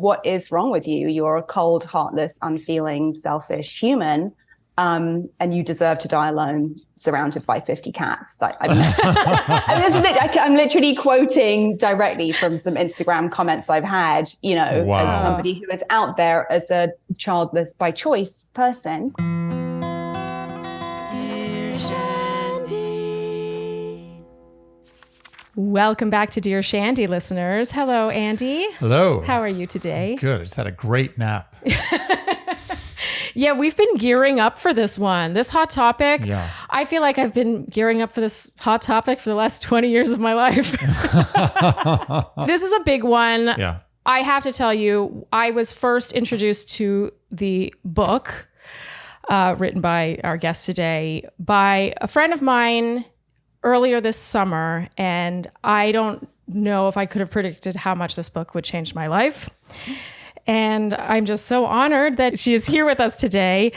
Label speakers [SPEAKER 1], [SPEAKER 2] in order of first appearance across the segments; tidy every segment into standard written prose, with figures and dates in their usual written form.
[SPEAKER 1] what is wrong with you? You're a cold, heartless, unfeeling, selfish human. And you deserve to die alone, surrounded by 50 cats. Like, I'm literally quoting directly from some Instagram comments I've had, as somebody who is out there as a childless by choice person.
[SPEAKER 2] Dear Shandy. Welcome back to Dear Shandy listeners. Hello, Andy.
[SPEAKER 3] Hello.
[SPEAKER 2] How are you today?
[SPEAKER 3] Good. I just had a great nap.
[SPEAKER 2] Yeah, we've been gearing up for this one, this hot topic.
[SPEAKER 3] Yeah.
[SPEAKER 2] I feel like I've been gearing up for this hot topic for the last 20 years of my life. This is a big one.
[SPEAKER 3] Yeah.
[SPEAKER 2] I have to tell you, I was first introduced to the book written by our guest today by a friend of mine earlier this summer. And I don't know if I could have predicted how much this book would change my life. And I'm just so honored that she is here with us today.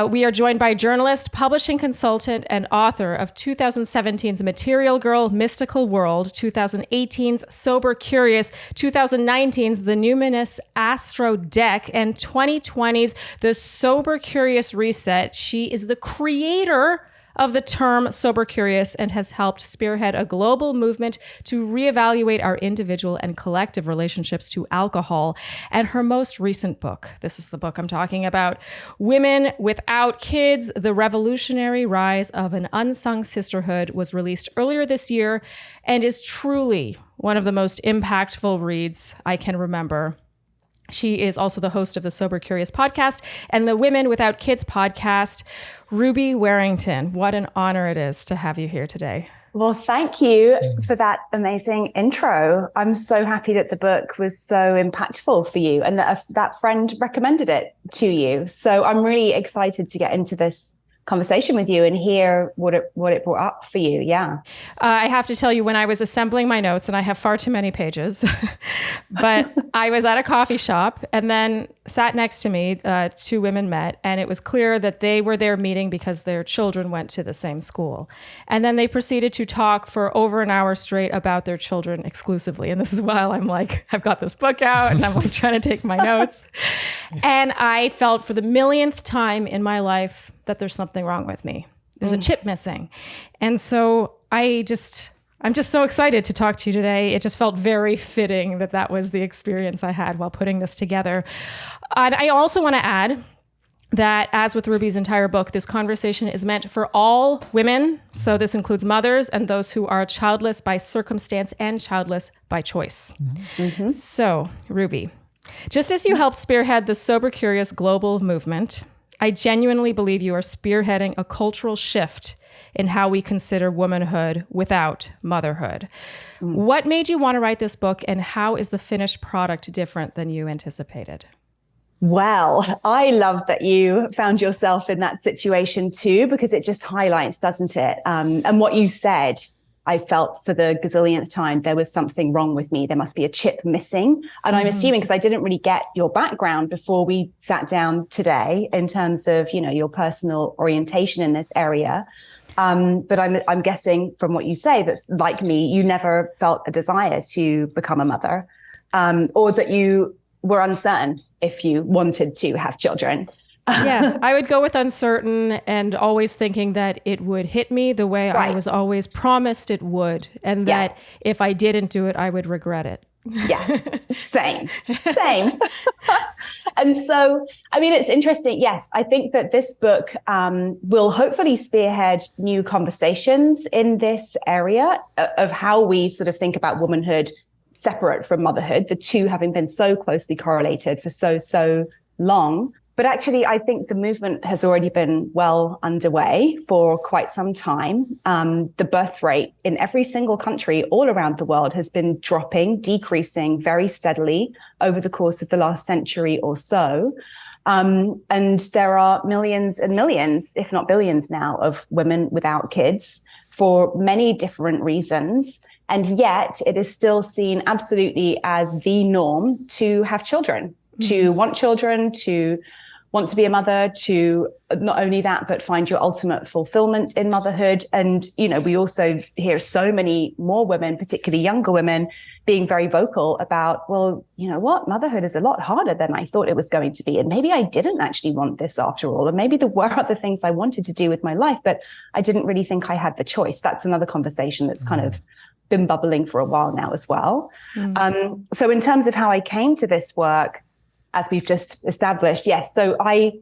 [SPEAKER 2] We are joined by journalist, publishing consultant, and author of 2017's Material Girl, Mystical World, 2018's Sober Curious, 2019's The Numinous Astro Deck, and 2020's The Sober Curious Reset. She is the creator of the term Sober Curious and has helped spearhead a global movement to reevaluate our individual and collective relationships to alcohol. And her most recent book, this is the book I'm talking about, Women Without Kids, The Revolutionary Rise of an Unsung Sisterhood, was released earlier this year and is truly one of the most impactful reads I can remember. She is also the host of the Sober Curious podcast and the Women Without Kids podcast. Ruby Warrington, what an honor it is to have you here today.
[SPEAKER 1] Well, thank you for that amazing intro. I'm so happy that the book was so impactful for you and that that friend recommended it to you. So I'm really excited to get into this conversation with you and hear what it brought up for you. Yeah.
[SPEAKER 2] I have to tell you, when I was assembling my notes, and I have far too many pages, but I was at a coffee shop and then sat next to me, two women met, and it was clear that they were there meeting because their children went to the same school. And then they proceeded to talk for over an hour straight about their children exclusively. And this is while I'm like, I've got this book out and I'm like trying to take my notes. And I felt for the millionth time in my life that there's something wrong with me. There's a chip missing. And so I'm just so excited to talk to you today. It just felt very fitting that that was the experience I had while putting this together. And I also want to add that, as with Ruby's entire book, this conversation is meant for all women. So this includes mothers and those who are childless by circumstance and childless by choice. Mm-hmm. So, Ruby, just as you helped spearhead the Sober Curious global movement, I genuinely believe you are spearheading a cultural shift in how we consider womanhood without motherhood. What made you want to write this book, and how is the finished product different than you anticipated?
[SPEAKER 1] Well, I love that you found yourself in that situation too, because it just highlights, doesn't it? And what you said, I felt for the gazillionth time, there was something wrong with me. There must be a chip missing. And I'm assuming, because I didn't really get your background before we sat down today in terms of, your personal orientation in this area. But I'm guessing from what you say that, like me, you never felt a desire to become a mother, or that you were uncertain if you wanted to have children.
[SPEAKER 2] Yeah, I would go with uncertain and always thinking that it would hit me the way I was always promised it would. And that if I didn't do it, I would regret it.
[SPEAKER 1] Yes, same. And so, it's interesting. Yes, I think that this book will hopefully spearhead new conversations in this area of how we sort of think about womanhood separate from motherhood, the two having been so closely correlated for so long. But actually, I think the movement has already been well underway for quite some time. The birth rate in every single country all around the world has been decreasing very steadily over the course of the last century or so. And there are millions and millions, if not billions now, of women without kids for many different reasons. And yet it is still seen absolutely as the norm to have children, to want children, to want to be a mother, to not only that, but find your ultimate fulfillment in motherhood. And, we also hear so many more women, particularly younger women, being very vocal about, well, you know what, motherhood is a lot harder than I thought it was going to be. And maybe I didn't actually want this after all. And maybe there were other things I wanted to do with my life, but I didn't really think I had the choice. That's another conversation that's kind of been bubbling for a while now as well. So in terms of how I came to this work, as we've just established, yes. So I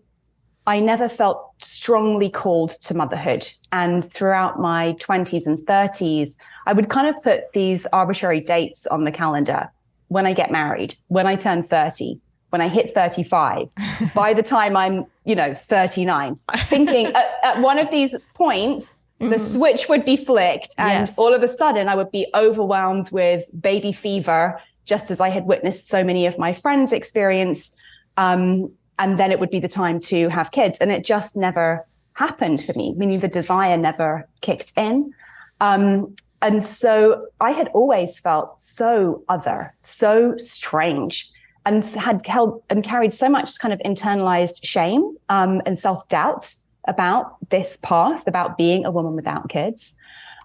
[SPEAKER 1] never felt strongly called to motherhood. And throughout my 20s and 30s, I would kind of put these arbitrary dates on the calendar. When I get married, when I turn 30, when I hit 35, by the time I'm, 39, thinking at one of these points, the switch would be flicked. And all of a sudden I would be overwhelmed with baby fever, just as I had witnessed so many of my friends experience. And then it would be the time to have kids. And it just never happened for me, meaning the desire never kicked in. And so I had always felt so other, so strange, and had held and carried so much kind of internalized shame and self-doubt about this path, about being a woman without kids.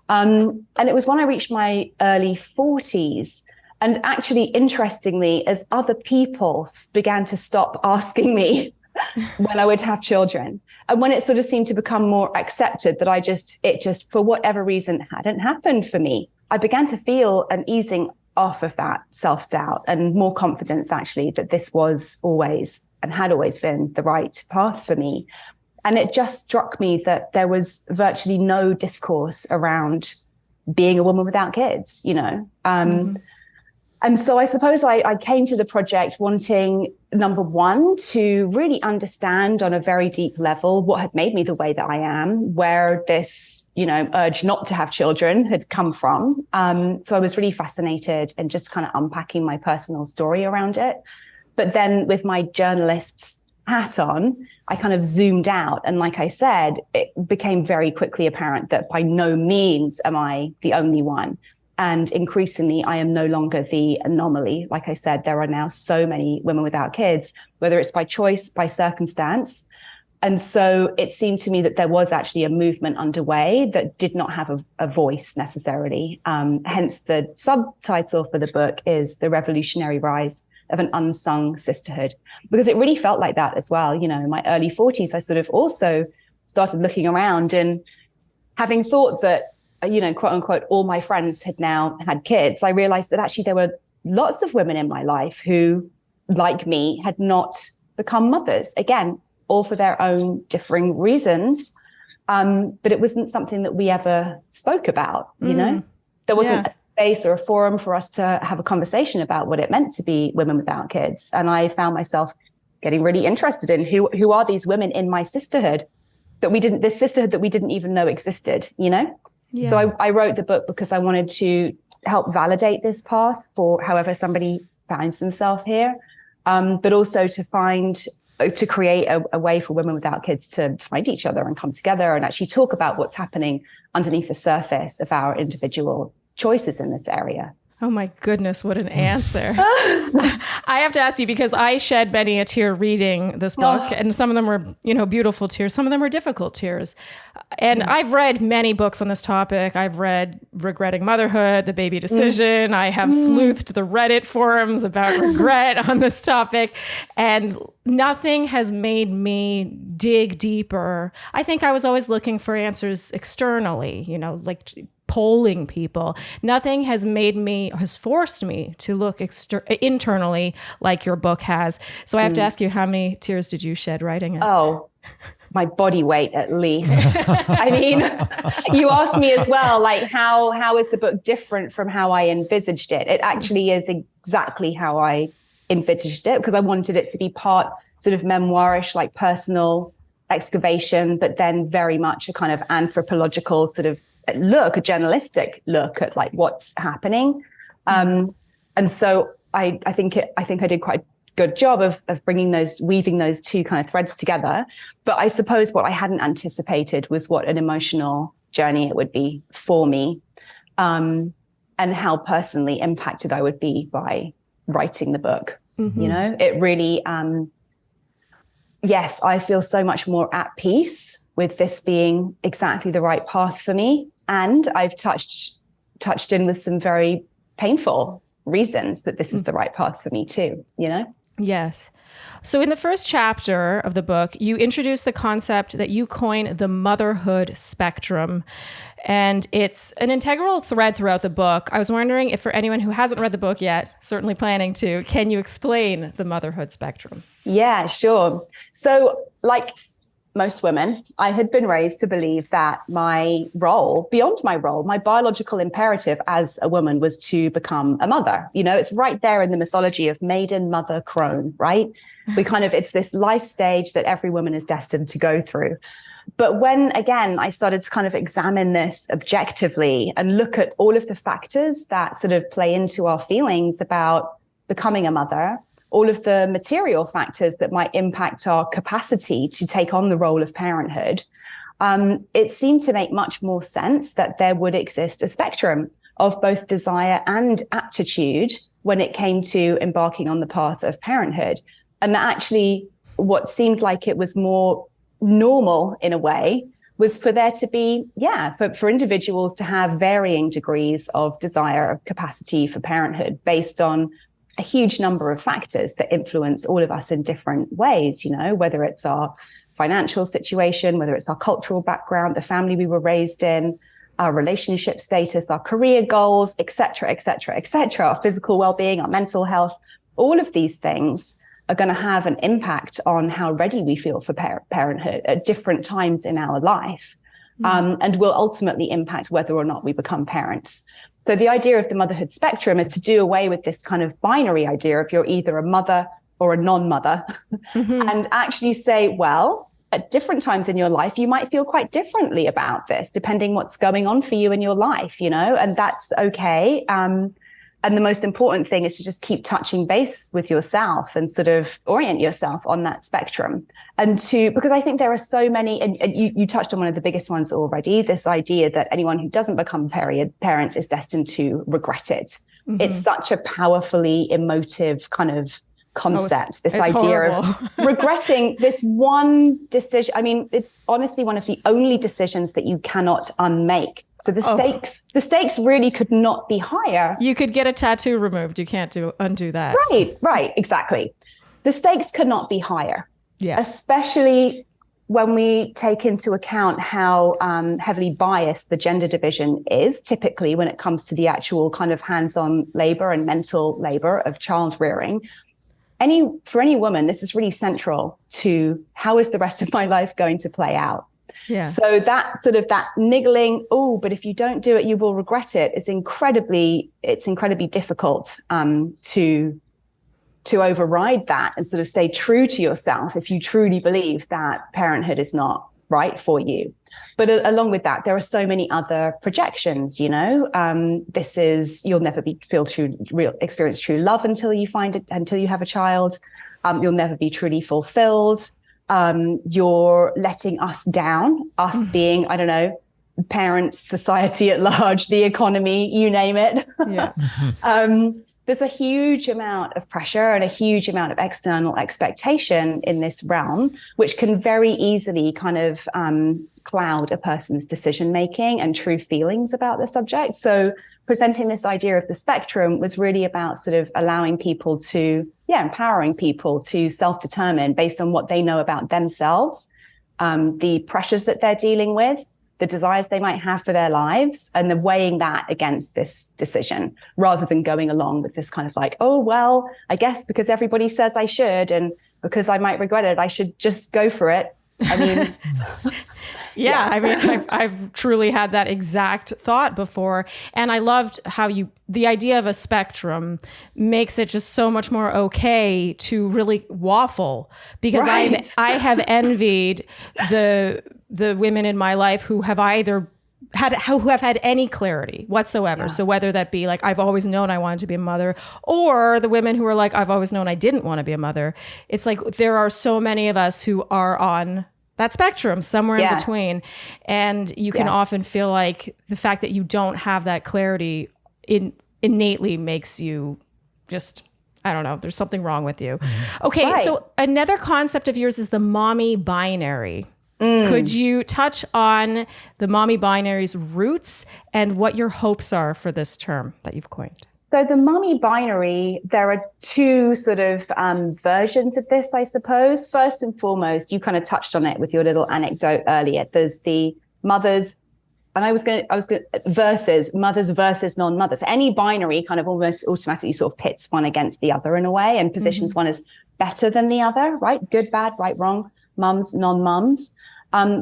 [SPEAKER 1] And it was when I reached my early 40s. And actually, interestingly, as other people began to stop asking me when I would have children, and when it sort of seemed to become more accepted that it just, for whatever reason, hadn't happened for me, I began to feel an easing off of that self-doubt and more confidence, actually, that this was always and had always been the right path for me. And it just struck me that there was virtually no discourse around being a woman without kids, And so I suppose I came to the project wanting, number one, to really understand on a very deep level what had made me the way that I am, where this, urge not to have children had come from. So I was really fascinated and just kind of unpacking my personal story around it. But then with my journalist hat on, I kind of zoomed out. And like I said, it became very quickly apparent that by no means am I the only one. And increasingly, I am no longer the anomaly. Like I said, there are now so many women without kids, whether it's by choice, by circumstance. And so it seemed to me that there was actually a movement underway that did not have a voice necessarily. Hence, the subtitle for the book is The Revolutionary Rise of an Unsung Sisterhood, because it really felt like that as well. In my early 40s, I sort of also started looking around and having thought that, quote unquote, all my friends had now had kids, I realized that actually there were lots of women in my life who, like me, had not become mothers. Again, all for their own differing reasons. But it wasn't something that we ever spoke about, There wasn't a space or a forum for us to have a conversation about what it meant to be women without kids. And I found myself getting really interested in who are these women in my sisterhood this sisterhood that we didn't even know existed, Yeah. So I wrote the book because I wanted to help validate this path for however somebody finds themselves here, but also to create a way for women without kids to find each other and come together and actually talk about what's happening underneath the surface of our individual choices in this area.
[SPEAKER 2] Oh my goodness, what an answer. I have to ask you, because I shed many a tear reading this book, and some of them were, beautiful tears. Some of them were difficult tears. And I've read many books on this topic. I've read Regretting Motherhood, The Baby Decision. I have sleuthed the Reddit forums about regret on this topic. And nothing has made me dig deeper. I think I was always looking for answers externally, like polling people. Nothing has forced me to look internally like your book has. So I have to ask you, how many tears did you shed writing it?
[SPEAKER 1] Oh, my body weight at least. I mean, you asked me as well, like how is the book different from how I envisaged it? It actually is exactly how I envisaged it, because I wanted it to be part sort of memoirish, like personal excavation, but then very much a kind of anthropological sort of look, a journalistic look at like what's happening. And so I think I did quite a good job of weaving those two kind of threads together. But I suppose what I hadn't anticipated was what an emotional journey it would be for me, and how personally impacted I would be by writing the book. It really, yes, I feel so much more at peace with this being exactly the right path for me. And I've touched in with some very painful reasons that this is the right path for me too, you know?
[SPEAKER 2] Yes. So in the first chapter of the book, you introduce the concept that you coined the Motherhood Spectrum. And it's an integral thread throughout the book. I was wondering if for anyone who hasn't read the book yet, certainly planning to, can you explain the Motherhood Spectrum?
[SPEAKER 1] Yeah, sure. So like most women, I had been raised to believe that my role, beyond my role, my biological imperative as a woman was to become a mother. You know, it's right there in the mythology of maiden, mother, crone, right? It's this life stage that every woman is destined to go through. But when, again, I started to kind of examine this objectively and look at all of the factors that sort of play into our feelings about becoming a mother, all of the material factors that might impact our capacity to take on the role of parenthood, it seemed to make much more sense that there would exist a spectrum of both desire and aptitude when it came to embarking on the path of parenthood. And that actually what seemed like it was more normal in a way was for there to be, for individuals to have varying degrees of desire, of capacity for parenthood based on a huge number of factors that influence all of us in different ways, you know, whether it's our financial situation, whether it's our cultural background, the family we were raised in, our relationship status, our career goals, et cetera, our physical well-being, our mental health. All of these things are going to have an impact on how ready we feel for parenthood at different times in our life, and will ultimately impact whether or not we become parents. So the idea of the motherhood spectrum is to do away with this kind of binary idea of you're either a mother or a non-mother, and actually say, well, at different times in your life, you might feel quite differently about this, depending what's going on for you in your life, you know, and that's okay. And the most important thing is to just keep touching base with yourself and sort of orient yourself on that spectrum. Because I think there are so many, and you touched on one of the biggest ones already, this idea that anyone who doesn't become a parent is destined to regret it. It's such a powerfully emotive kind of concept, this idea
[SPEAKER 2] horrible.
[SPEAKER 1] of regretting this one decision. I mean, it's honestly one of the only decisions that you cannot unmake. So the stakes really could not be higher.
[SPEAKER 2] You could get a tattoo removed. You can't undo that.
[SPEAKER 1] Right, exactly. The stakes could not be higher.
[SPEAKER 2] Yeah.
[SPEAKER 1] Especially when we take into account how heavily biased the gender division is, typically when it comes to the actual kind of hands-on labor and mental labor of child rearing. For any woman, this is really central to how is the rest of my life going to play out.
[SPEAKER 2] Yeah.
[SPEAKER 1] So that sort of that niggling, but if you don't do it, you will regret it, is incredibly difficult to override that and sort of stay true to yourself if you truly believe that parenthood is not right for you. But along with that, there are so many other projections, you know, you'll never experience true love until you have a child. You'll never be truly fulfilled. You're letting us down, us being, I don't know, parents, society at large, the economy, you name it.
[SPEAKER 2] Yeah.
[SPEAKER 1] There's a huge amount of pressure and a huge amount of external expectation in this realm, which can very easily kind of cloud a person's decision-making and true feelings about the subject. So presenting this idea of the spectrum was really about sort of allowing people to, empowering people to self-determine based on what they know about themselves, the pressures that they're dealing with, the desires they might have for their lives, and then weighing that against this decision rather than going along with this kind of like, oh, well, I guess because everybody says I should and because I might regret it, I should just go for it. I mean,
[SPEAKER 2] I mean, I've truly had that exact thought before. And I loved how the idea of a spectrum makes it just so much more okay to really waffle, because
[SPEAKER 1] right.
[SPEAKER 2] I have envied the women in my life who have either had any clarity whatsoever. Yeah. So whether that be like, I've always known I wanted to be a mother, or the women who are like, I've always known I didn't want to be a mother. It's like, there are so many of us who are on that spectrum somewhere in between. And you can often feel like the fact that you don't have that clarity innately makes you just, I don't know, there's something wrong with you. Okay. Right. So another concept of yours is the mommy binary. Could you touch on the mommy binary's roots and what your hopes are for this term that you've coined?
[SPEAKER 1] So the mummy binary, there are two sort of versions of this, I suppose. First and foremost, you kind of touched on it with your little anecdote earlier. There's the mothers, and I was going versus mothers versus non-mothers. Any binary kind of almost automatically sort of pits one against the other in a way and positions one as better than the other, right? Good, bad, right, wrong, mums, non-mums.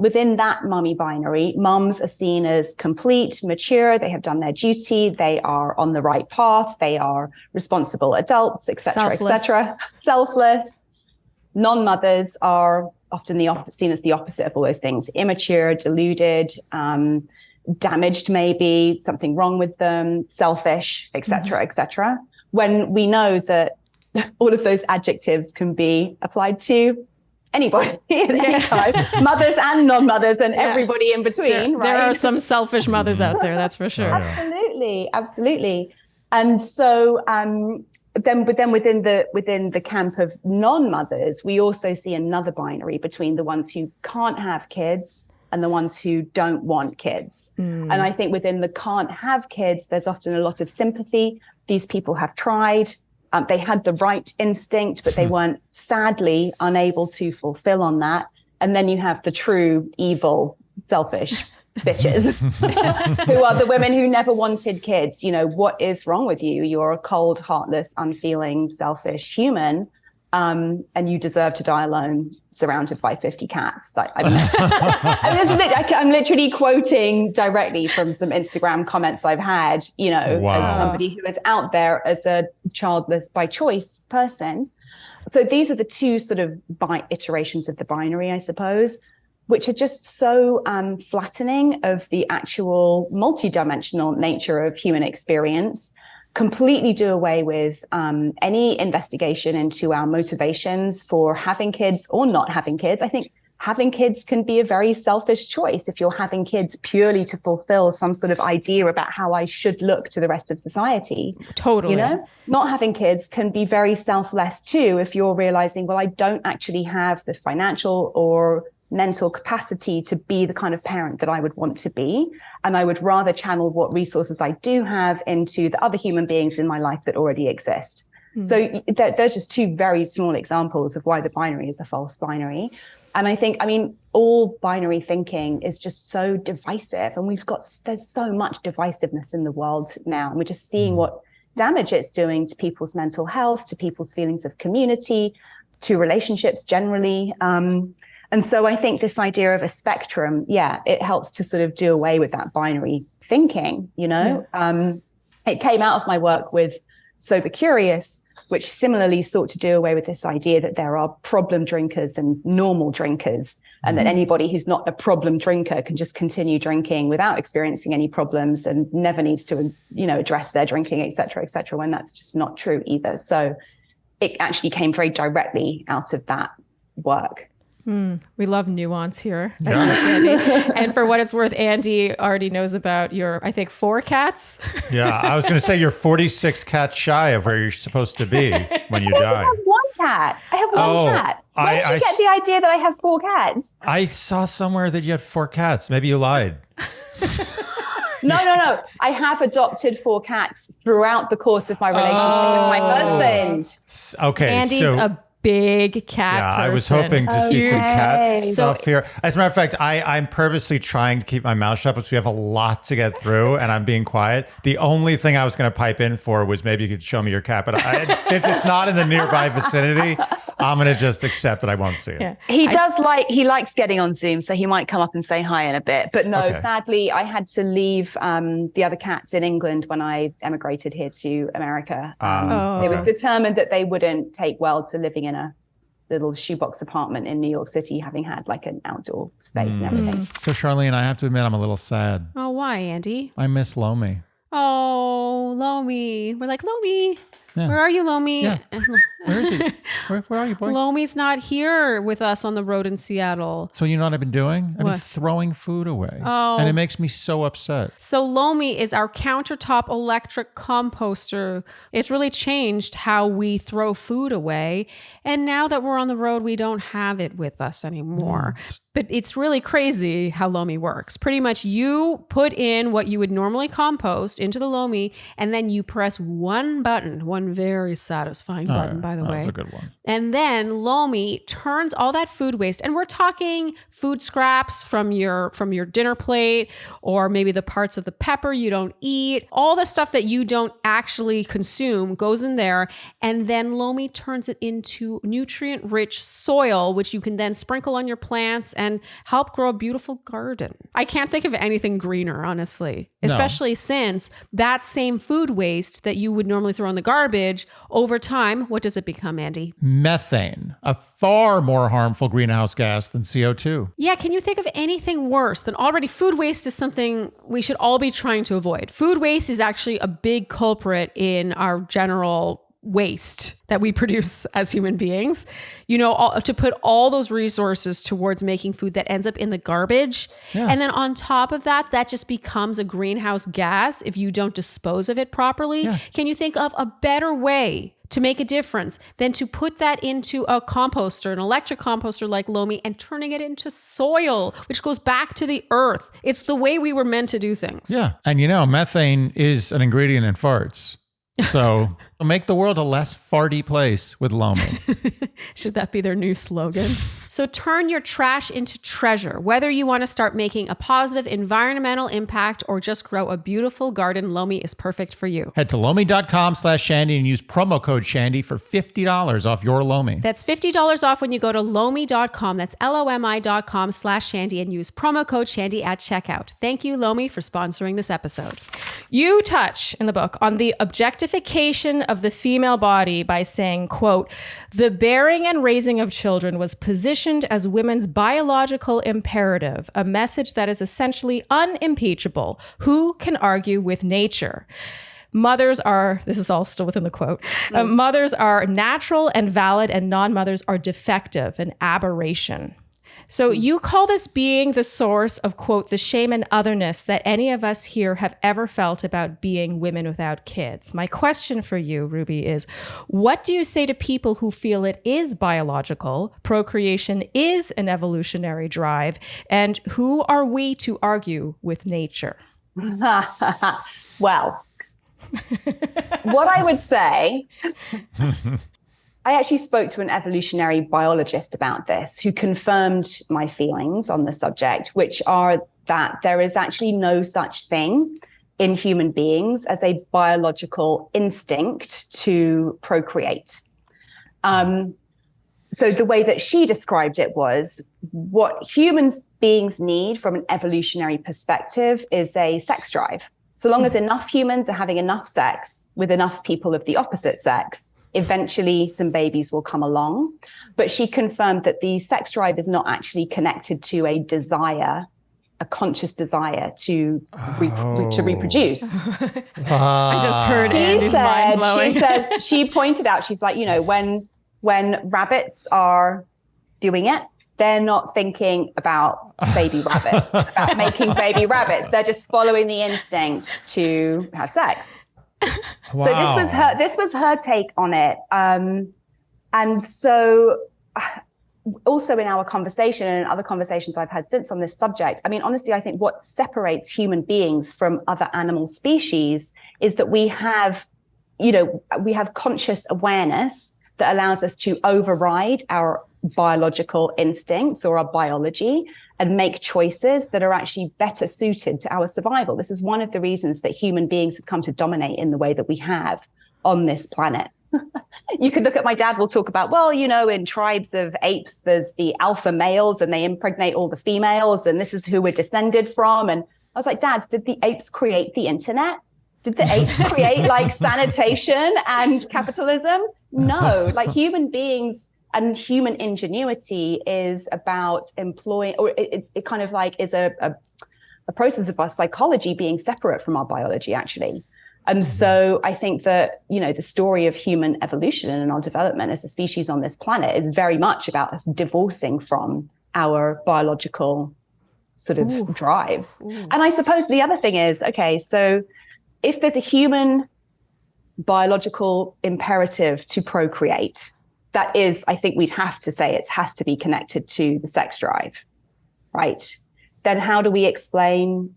[SPEAKER 1] Within that mummy binary, mums are seen as complete, mature, they have done their duty, they are on the right path, they are responsible adults, etc., etc. Selfless. Non-mothers are often seen as the opposite of all those things: immature, deluded, damaged, maybe something wrong with them, selfish, etc., etc. When we know that all of those adjectives can be applied to anybody at any time, mothers and non-mothers and everybody in between.
[SPEAKER 2] There are some selfish mothers out there, that's for sure.
[SPEAKER 1] Absolutely. And so then within the camp of non-mothers, we also see another binary between the ones who can't have kids and the ones who don't want kids. And I think within the can't have kids, there's often a lot of sympathy. These people have tried. They had the right instinct, but they weren't, sadly, unable to fulfill on that. And then you have the true evil, selfish bitches who are the women who never wanted kids. You know, what is wrong with you? You're a cold, heartless, unfeeling, selfish human. And you deserve to die alone, surrounded by 50 cats. I'm literally quoting directly from some Instagram comments I've had, you know, as somebody who is out there as a childless by choice person. So these are the two sort of iterations of the binary, I suppose, which are just so flattening of the actual multidimensional nature of human experience. Completely do away with any investigation into our motivations for having kids or not having kids. I think having kids can be a very selfish choice if you're having kids purely to fulfill some sort of idea about how I should look to the rest of society.
[SPEAKER 2] Totally.
[SPEAKER 1] You know, not having kids can be very selfless too if you're realizing, well, I don't actually have the financial or mental capacity to be the kind of parent that I would want to be. And I would rather channel what resources I do have into the other human beings in my life that already exist. So they're just two very small examples of why the binary is a false binary. And I think, all binary thinking is just so divisive. And there's so much divisiveness in the world now. And we're just seeing what damage it's doing to people's mental health, to people's feelings of community, to relationships generally. And so I think this idea of a spectrum, it helps to sort of do away with that binary thinking, you know. It came out of my work with Sober Curious, which similarly sought to do away with this idea that there are problem drinkers and normal drinkers, and that anybody who's not a problem drinker can just continue drinking without experiencing any problems and never needs to, you know, address their drinking, et cetera, when that's just not true either. So it actually came very directly out of that work.
[SPEAKER 2] We love nuance here. And for what it's worth, Andy already knows about your, I think, 4 cats.
[SPEAKER 3] Yeah, I was going to say you're 46 cats shy of where you're supposed to be when you die.
[SPEAKER 1] I have one cat. I have one cat. Where did you get the idea that I have 4 cats?
[SPEAKER 3] I saw somewhere that you had 4 cats. Maybe you lied.
[SPEAKER 1] No. I have adopted 4 cats throughout the course of my relationship with my husband.
[SPEAKER 3] Okay,
[SPEAKER 2] Andy's a big cat person.
[SPEAKER 3] I was hoping to see some cat stuff here. As a matter of fact, I'm purposely trying to keep my mouth shut because we have a lot to get through and I'm being quiet. The only thing I was going to pipe in for was maybe you could show me your cat. But since it's not in the nearby vicinity, I'm going to just accept that I won't see it. Yeah.
[SPEAKER 1] He likes getting on Zoom, so he might come up and say hi in a bit. But no, sadly, I had to leave the other cats in England when I emigrated here to America. It was determined that they wouldn't take well to living in a little shoebox apartment in New York City, having had like an outdoor space and everything.
[SPEAKER 3] So Sharleen, I have to admit, I'm a little sad.
[SPEAKER 2] Oh, why, Andy?
[SPEAKER 3] I miss Lomi.
[SPEAKER 2] Oh, Lomi. We're like, Lomi.
[SPEAKER 4] Yeah. Where are you, Lomi?
[SPEAKER 3] Yeah. Where is he? Where are you, boy?
[SPEAKER 4] Lomi's not here with us on the road in Seattle.
[SPEAKER 3] So you know what I've been doing? I've been throwing food away.
[SPEAKER 4] Oh.
[SPEAKER 3] And it makes me so upset.
[SPEAKER 4] So Lomi is our countertop electric composter. It's really changed how we throw food away. And now that we're on the road, we don't have it with us anymore. But it's really crazy how Lomi works. Pretty much you put in what you would normally compost into the Lomi, and then you press one button, one very satisfying button, by the way.
[SPEAKER 3] That's a good one.
[SPEAKER 4] And then Lomi turns all that food waste, and we're talking food scraps from your dinner plate, or maybe the parts of the pepper you don't eat, all the stuff that you don't actually consume goes in there, and then Lomi turns it into nutrient-rich soil, which you can then sprinkle on your plants and help grow a beautiful garden. I can't think of anything greener, honestly, especially since that same food waste that you would normally throw in the garbage, over time, what does it become, Andy?
[SPEAKER 3] Methane, a far more harmful greenhouse gas than CO2.
[SPEAKER 4] Yeah, can you think of anything worse than already food waste is something we should all be trying to avoid. Food waste is actually a big culprit in our general waste that we produce as human beings, to put all those resources towards making food that ends up in the garbage. Yeah. And then on top of that, that just becomes a greenhouse gas if you don't dispose of it properly. Yeah. Can you think of a better way to make a difference than to put that into a composter, an electric composter like Lomi, and turning it into soil, which goes back to the earth? It's the way we were meant to do things.
[SPEAKER 3] Yeah. And methane is an ingredient in farts. So make the world a less farty place with Lomi.
[SPEAKER 4] Should that be their new slogan? So turn your trash into treasure. Whether you want to start making a positive environmental impact or just grow a beautiful garden, Lomi is perfect for you.
[SPEAKER 3] Head to Lomi.com/Shandy and use promo code Shandy for $50 off your Lomi.
[SPEAKER 4] That's $50 off when you go to Lomi.com. That's LOMI.com/Shandy and use promo code Shandy at checkout. Thank you, Lomi, for sponsoring this episode.
[SPEAKER 2] You touch in the book on the objectification of the female body by saying, quote, "The bearing and raising of children was positioned as women's biological imperative, a message that is essentially unimpeachable. Who can argue with nature? Mothers are," this is all still within the quote, "mothers are natural and valid, and non-mothers are defective, an aberration." So you call this being the source of, quote, "the shame and otherness that any of us here have ever felt about being women without kids." My question for you, Ruby, is what do you say to people who feel it is biological, procreation is an evolutionary drive, and who are we to argue with nature?
[SPEAKER 1] Well, what I would say... I actually spoke to an evolutionary biologist about this who confirmed my feelings on the subject, which are that there is actually no such thing in human beings as a biological instinct to procreate. So the way that she described it was what human beings need from an evolutionary perspective is a sex drive. So long as enough humans are having enough sex with enough people of the opposite sex, eventually some babies will come along. But she confirmed that the sex drive is not actually connected to a desire, a conscious desire to reproduce.
[SPEAKER 2] I just heard Andy's mind blowing.
[SPEAKER 1] She pointed out, she's like, when rabbits are doing it, they're not thinking about baby rabbits, about making baby rabbits. They're just following the instinct to have sex. Wow. So this was her take on it. And so also in our conversation and other conversations I've had since on this subject, I mean, honestly, I think what separates human beings from other animal species is that we have conscious awareness that allows us to override our biological instincts or our biology and make choices that are actually better suited to our survival. This is one of the reasons that human beings have come to dominate in the way that we have on this planet. You could look at my dad, we'll talk about, in tribes of apes, there's the alpha males and they impregnate all the females and this is who we're descended from. And I was like, Dad, did the apes create the internet? Did the apes create sanitation and capitalism? No, human beings and human ingenuity is about employing, or it kind of is a process of our psychology being separate from our biology, actually. And so I think that, the story of human evolution and our development as a species on this planet is very much about us divorcing from our biological sort of drives. And I suppose the other thing is, okay, so if there's a human biological imperative to procreate, that is, I think we'd have to say it has to be connected to the sex drive, right? Then how do we explain,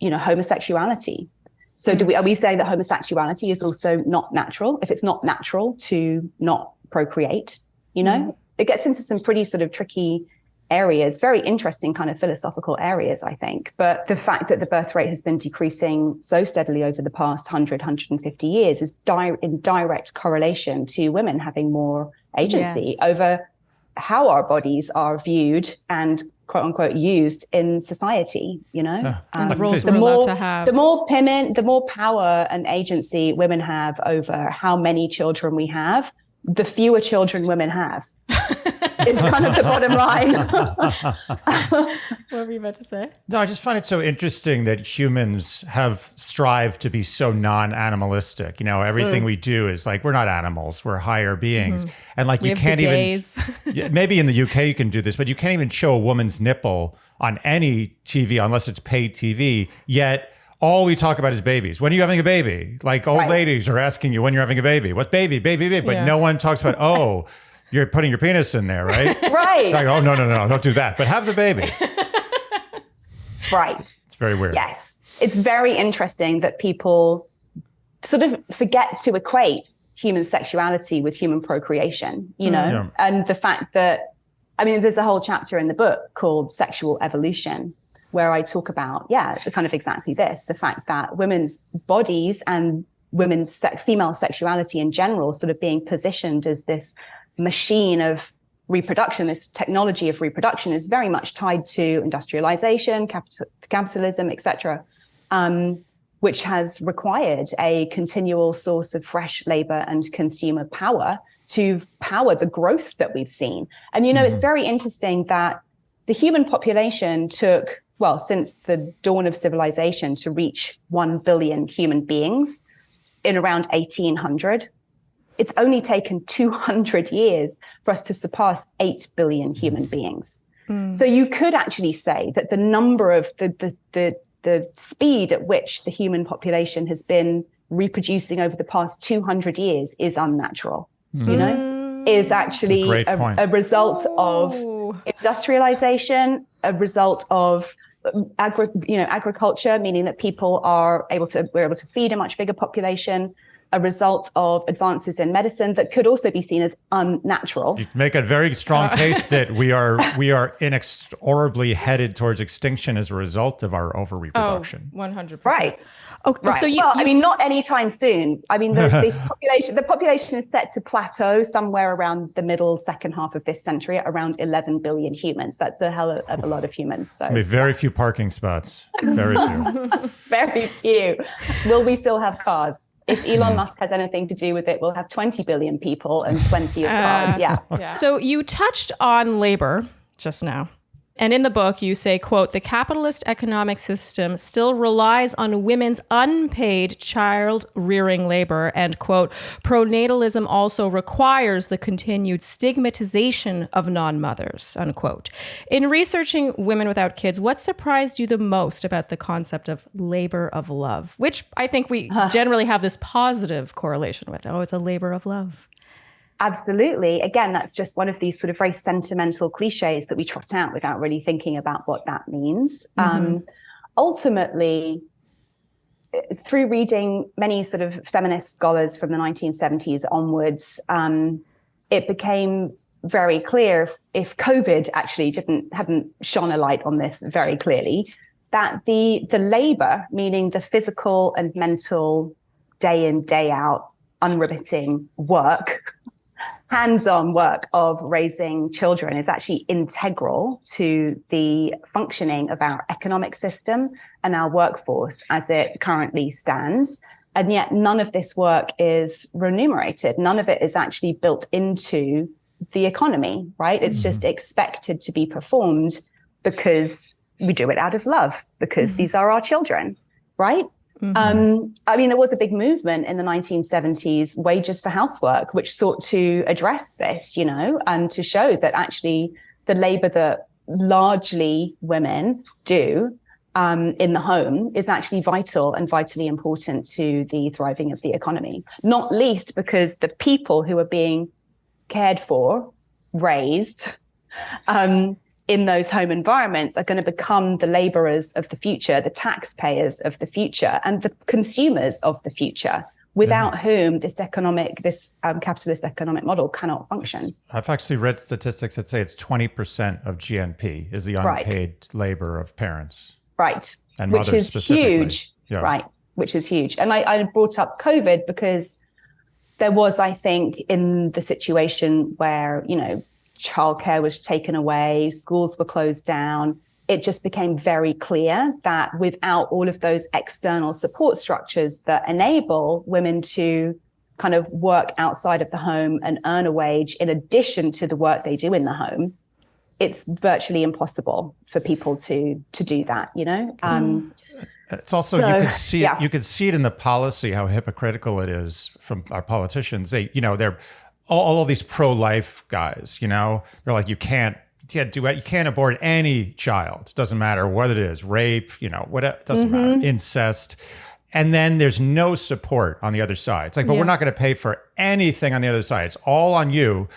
[SPEAKER 1] homosexuality? So are we saying that homosexuality is also not natural? If it's not natural to not procreate, it gets into some pretty sort of tricky areas, very interesting kind of philosophical areas, I think. But the fact that the birth rate has been decreasing so steadily over the past 150 years is in direct correlation to women having more agency over how our bodies are viewed and quote unquote used in society,
[SPEAKER 2] and the roles we're allowed to have.
[SPEAKER 1] The more power and agency women have over how many children we have, the fewer children women have. It's kind of the bottom line.
[SPEAKER 2] What were you about to say?
[SPEAKER 3] No, I just find it so interesting that humans have strived to be so non-animalistic. Everything we do is like, we're not animals, we're higher beings. And like, you can't even, maybe in the UK you can do this, but you can't even show a woman's nipple on any TV unless it's paid TV. Yet all we talk about is babies. When are you having a baby? Like old ladies are asking you when you're having a baby. What baby? But no one talks about, you're putting your penis in there, right?
[SPEAKER 1] Right.
[SPEAKER 3] Like, oh, no, don't do that. But have the baby.
[SPEAKER 1] Right.
[SPEAKER 3] It's very weird.
[SPEAKER 1] Yes. It's very interesting that people sort of forget to equate human sexuality with human procreation, and the fact that, there's a whole chapter in the book called Sexual Evolution, where I talk about, kind of exactly this, the fact that women's bodies and women's female sexuality in general sort of being positioned as this machine of reproduction, this technology of reproduction is very much tied to industrialization, capitalism, etc., which has required a continual source of fresh labor and consumer power to power the growth that we've seen. And, it's very interesting that the human population took, since the dawn of civilization, to reach 1 billion human beings in around 1800. It's only taken 200 years for us to surpass 8 billion human beings. So you could actually say that the number of the speed at which the human population has been reproducing over the past 200 years is unnatural, is actually a result of industrialization, a result of agriculture, meaning that we're able to feed a much bigger population, a result of advances in medicine that could also be seen as unnatural. You
[SPEAKER 3] make a very strong case that we are inexorably headed towards extinction as a result of our over-reproduction.
[SPEAKER 2] 100%.
[SPEAKER 1] Right.
[SPEAKER 2] Okay,
[SPEAKER 1] right.
[SPEAKER 2] So
[SPEAKER 1] not anytime soon. The population is set to plateau somewhere around the middle second half of this century, at around 11 billion humans. That's a hell of a lot of humans. So
[SPEAKER 3] very few parking spots. Very few.
[SPEAKER 1] Very few. Will we still have cars? If Elon Musk has anything to do with it, we'll have 20 billion people and plenty of cars. Yeah.
[SPEAKER 2] So you touched on labor just now. And in the book, you say, quote, the capitalist economic system still relies on women's unpaid child rearing labor. And, quote, pronatalism also requires the continued stigmatization of non-mothers, unquote. In researching Women Without Kids, what surprised you the most about the concept of labor of love, which I think we generally have this positive correlation with? Oh, it's a labor of love.
[SPEAKER 1] Absolutely. Again, that's just one of these sort of very sentimental cliches that we trot out without really thinking about what that means. Ultimately, through reading many sort of feminist scholars from the 1970s onwards, it became very clear, if COVID actually hadn't shone a light on this very clearly, that the labor, meaning the physical and mental day in, day out, unremitting work, hands-on work of raising children is actually integral to the functioning of our economic system and our workforce as it currently stands. And yet none of this work is remunerated. None of it is actually built into the economy, right? It's just expected to be performed because we do it out of love, because these are our children, right? I mean, there was a big movement in the 1970s, wages for housework, which sought to address this, and to show that actually the labor that largely women do in the home is actually vital and vitally important to the thriving of the economy, not least because the people who are being cared for, raised, in those home environments are going to become the laborers of the future, the taxpayers of the future, and the consumers of the future, without whom this capitalist economic model cannot function.
[SPEAKER 3] I've actually read statistics that say it's 20% of GNP is the unpaid labor of parents.
[SPEAKER 1] Right.
[SPEAKER 3] And
[SPEAKER 1] which
[SPEAKER 3] mothers
[SPEAKER 1] is huge.
[SPEAKER 3] Yeah.
[SPEAKER 1] Right. Which is huge. And I brought up COVID because there was, I think, in the situation where, childcare was taken away, schools were closed down, it just became very clear that without all of those external support structures that enable women to kind of work outside of the home and earn a wage in addition to the work they do in the home, it's virtually impossible for people to do that,
[SPEAKER 3] It's also, you can see it, you can see it in the policy, how hypocritical it is from our politicians. They're all of these pro-life guys, they're like, you can't abort any child. Doesn't matter what it is, rape, whatever, doesn't matter, incest. And then there's no support on the other side. It's like, but we're not going to pay for anything on the other side. It's all on you.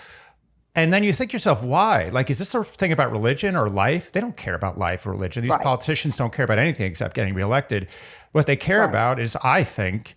[SPEAKER 3] And then you think to yourself, why? Like, is this a thing about religion or life? They don't care about life or religion. These politicians don't care about anything except getting reelected. What they care about is, I think,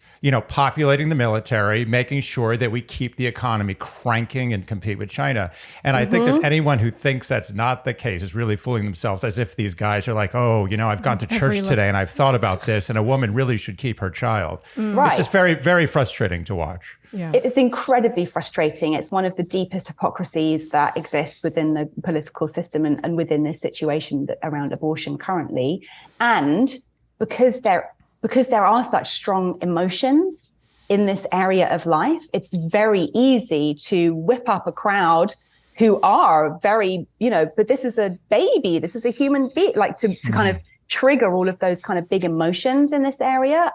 [SPEAKER 3] populating the military, making sure that we keep the economy cranking and compete with China. And I think that anyone who thinks that's not the case is really fooling themselves, as if these guys are like, oh, I've gone to church today and I've thought about this, and a woman really should keep her child. It's just very, very frustrating to watch.
[SPEAKER 1] Yeah. It's incredibly frustrating. It's one of the deepest hypocrisies that exists within the political system and within this situation around abortion currently. And because there are such strong emotions in this area of life, it's very easy to whip up a crowd who are very, but this is a baby, this is a human being, like to kind of trigger all of those kind of big emotions in this area.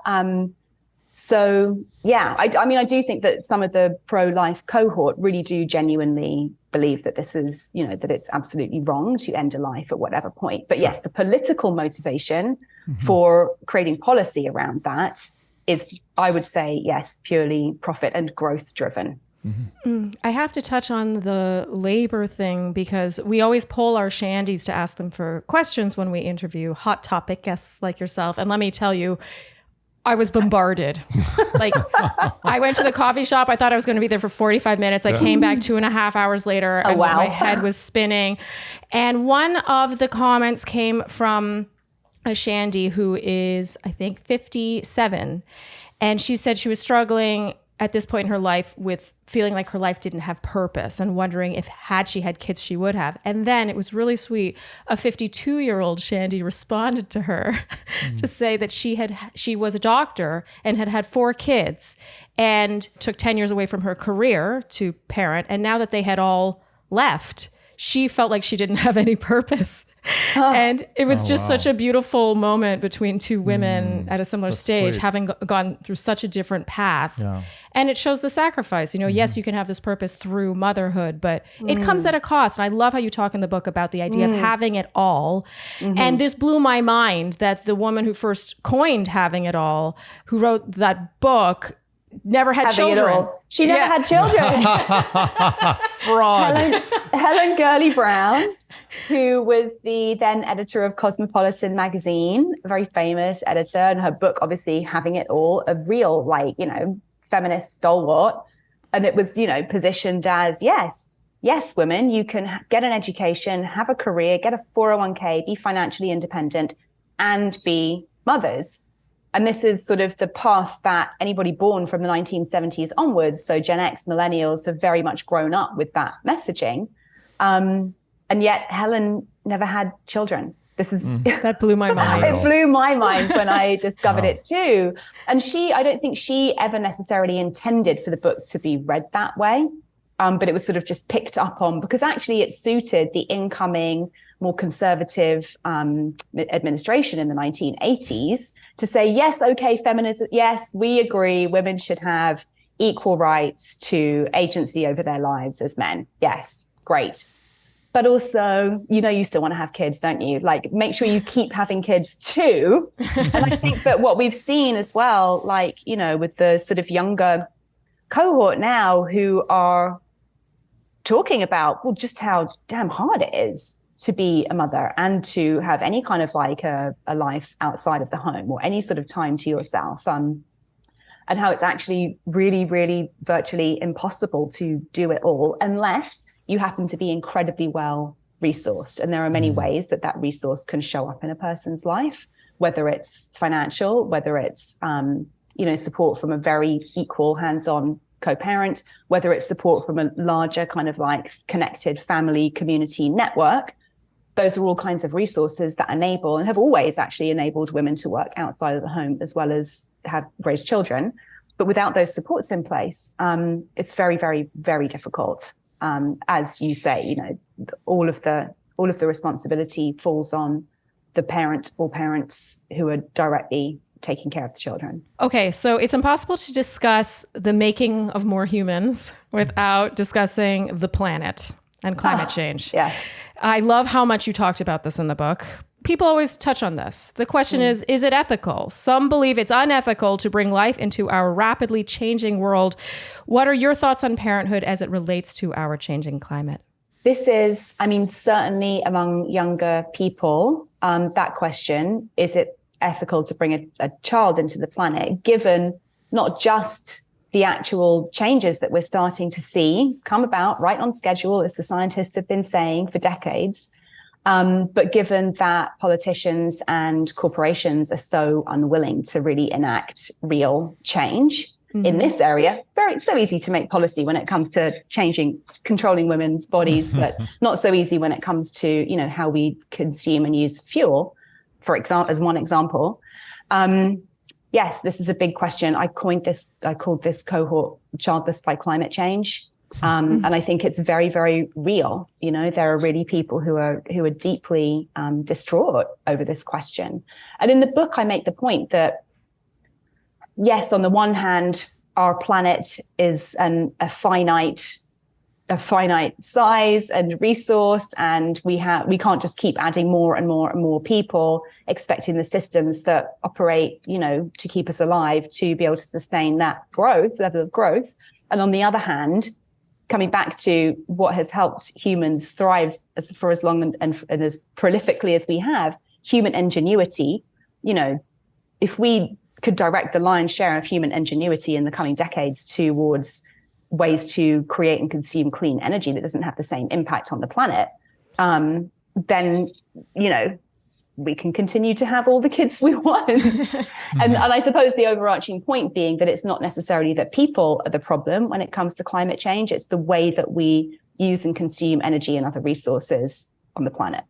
[SPEAKER 1] So, I do think that some of the pro-life cohort really do genuinely believe that this is, that it's absolutely wrong to end a life at whatever point. But yes, the political motivation for creating policy around that is, I would say, yes, purely profit and growth driven.
[SPEAKER 2] I have to touch on the labor thing because we always poll our Shandies to ask them for questions when we interview hot topic guests like yourself. And let me tell you, I was bombarded. Like, I went to the coffee shop. I thought I was going to be there for 45 minutes. I came back 2.5 hours later and my head was spinning. And one of the comments came from a Shandy who is, I think, 57. And she said she was struggling at this point in her life with feeling like her life didn't have purpose and wondering if had she had kids, she would have. And then it was really sweet. A 52-year-old Shandy responded to her to say that she was a doctor and had 4 kids and took 10 years away from her career to parent. And now that they had all left, she felt like she didn't have any purpose. And it was just such a beautiful moment between two women at a similar stage, sweet. Having gone through such a different path. Yeah. And it shows the sacrifice. Yes, you can have this purpose through motherhood, but it comes at a cost. And I love how you talk in the book about the idea of having it all. And this blew my mind that the woman who first coined having it all, who wrote that book, never had children.
[SPEAKER 1] She never had children.
[SPEAKER 3] Fraud.
[SPEAKER 1] Helen Gurley Brown, who was the then editor of Cosmopolitan magazine, a very famous editor, and her book, obviously, Having It All, a real, feminist stalwart. And it was, positioned as, yes, women, you can get an education, have a career, get a 401k, be financially independent, and be mothers. And this is sort of the path that anybody born from the 1970s onwards, so Gen X, millennials, have very much grown up with that messaging. And yet Helen never had children. This is
[SPEAKER 2] that blew my mind.
[SPEAKER 1] It blew my mind when I discovered it too. And I don't think she ever necessarily intended for the book to be read that way. But it was sort of just picked up on because actually it suited the incoming more conservative administration in the 1980s to say, yes, okay, feminism, yes, we agree, women should have equal rights to agency over their lives as men. Yes, great. But also, you still want to have kids, don't you? Like, make sure you keep having kids too. And I think that what we've seen as well, like, with the sort of younger cohort now who are talking about, well, just how damn hard it is to be a mother and to have any kind of like a life outside of the home or any sort of time to yourself. And how it's actually really, really virtually impossible to do it all unless you happen to be incredibly well resourced. And there are many ways that resource can show up in a person's life, whether it's financial, whether it's, support from a very equal hands-on co-parent, whether it's support from a larger kind of like connected family community network. Those are all kinds of resources that enable and have always actually enabled women to work outside of the home as well as have raised children. But without those supports in place, it's very, very, very difficult. As you say, all of the responsibility falls on the parent or parents who are directly taking care of the children.
[SPEAKER 2] Okay, so it's impossible to discuss the making of more humans without discussing the planet and climate change.
[SPEAKER 1] Yeah.
[SPEAKER 2] I love how much you talked about this in the book. People always touch on this. The question is it ethical? Some believe it's unethical to bring life into our rapidly changing world. What are your thoughts on parenthood as it relates to our changing climate?
[SPEAKER 1] This is, certainly among younger people, that question, is it ethical to bring a child into the planet, given not just the actual changes that we're starting to see come about right on schedule, as the scientists have been saying for decades, but given that politicians and corporations are so unwilling to really enact real change in this area, so easy to make policy when it comes to controlling women's bodies, but not so easy when it comes to, how we consume and use fuel, for example, as one example. Yes, this is a big question. I called this cohort childless by climate change. And I think it's very, very real. There are really people who are deeply distraught over this question. And in the book, I make the point that, yes, on the one hand, our planet is a finite size and resource, and we can't just keep adding more and more and more people, expecting the systems that operate, to keep us alive to be able to sustain that level of growth. And on the other hand, coming back to what has helped humans thrive for as long and as prolifically as we have, human ingenuity. If we could direct the lion's share of human ingenuity in the coming decades towards ways to create and consume clean energy that doesn't have the same impact on the planet, then, we can continue to have all the kids we want. And I suppose the overarching point being that it's not necessarily that people are the problem when it comes to climate change. It's the way that we use and consume energy and other resources on the planet.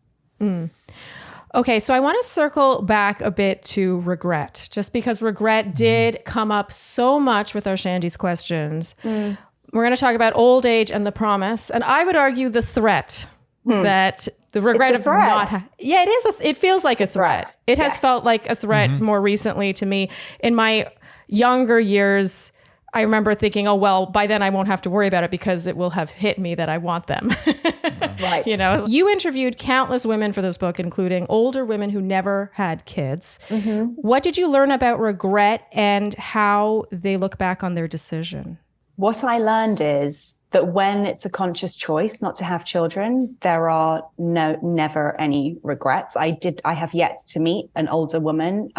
[SPEAKER 2] Okay, so I want to circle back a bit to regret, just because regret did come up so much with our Shandies questions. We're going to talk about old age and the promise. And I would argue the threat that the regret of not. Yeah, it is. It feels like a threat. It has felt like a threat more recently to me. In my younger years, I remember thinking, oh, well, by then I won't have to worry about it because it will have hit me that I want them.
[SPEAKER 1] Right.
[SPEAKER 2] You interviewed countless women for this book, including older women who never had kids. What did you learn about regret and how they look back on their decision?
[SPEAKER 1] What I learned is that when it's a conscious choice not to have children, there are never any regrets. I have yet to meet an older woman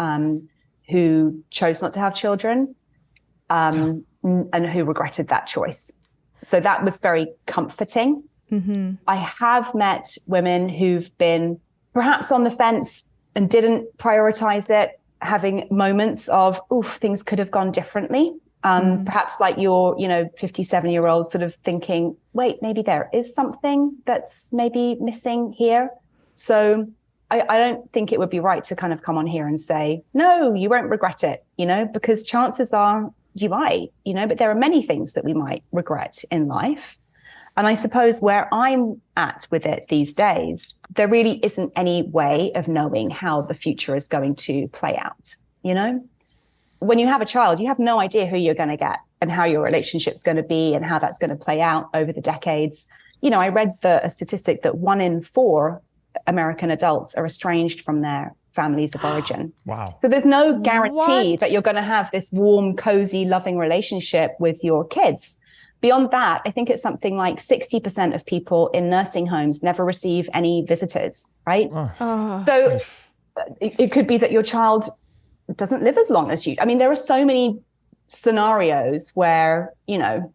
[SPEAKER 1] who chose not to have children and who regretted that choice. So that was very comforting. I have met women who've been perhaps on the fence and didn't prioritize it, having moments of, oof, things could have gone differently. Perhaps like your, 57-year-old sort of thinking, wait, maybe there is something that's maybe missing here. So I don't think it would be right to kind of come on here and say, no, you won't regret it, because chances are you might, but there are many things that we might regret in life. And I suppose where I'm at with it these days, there really isn't any way of knowing how the future is going to play out. You know, when you have a child, you have no idea who you're going to get and how your relationship's going to be and how that's going to play out over the decades. You know, I read a statistic that 1 in 4 American adults are estranged from their families of origin.
[SPEAKER 3] Wow.
[SPEAKER 1] So there's no guarantee that you're going to have this warm, cozy, loving relationship with your kids. Beyond that, I think it's something like 60% of people in nursing homes never receive any visitors, right? So it could be that your child doesn't live as long as you. I mean, there are so many scenarios where, you know,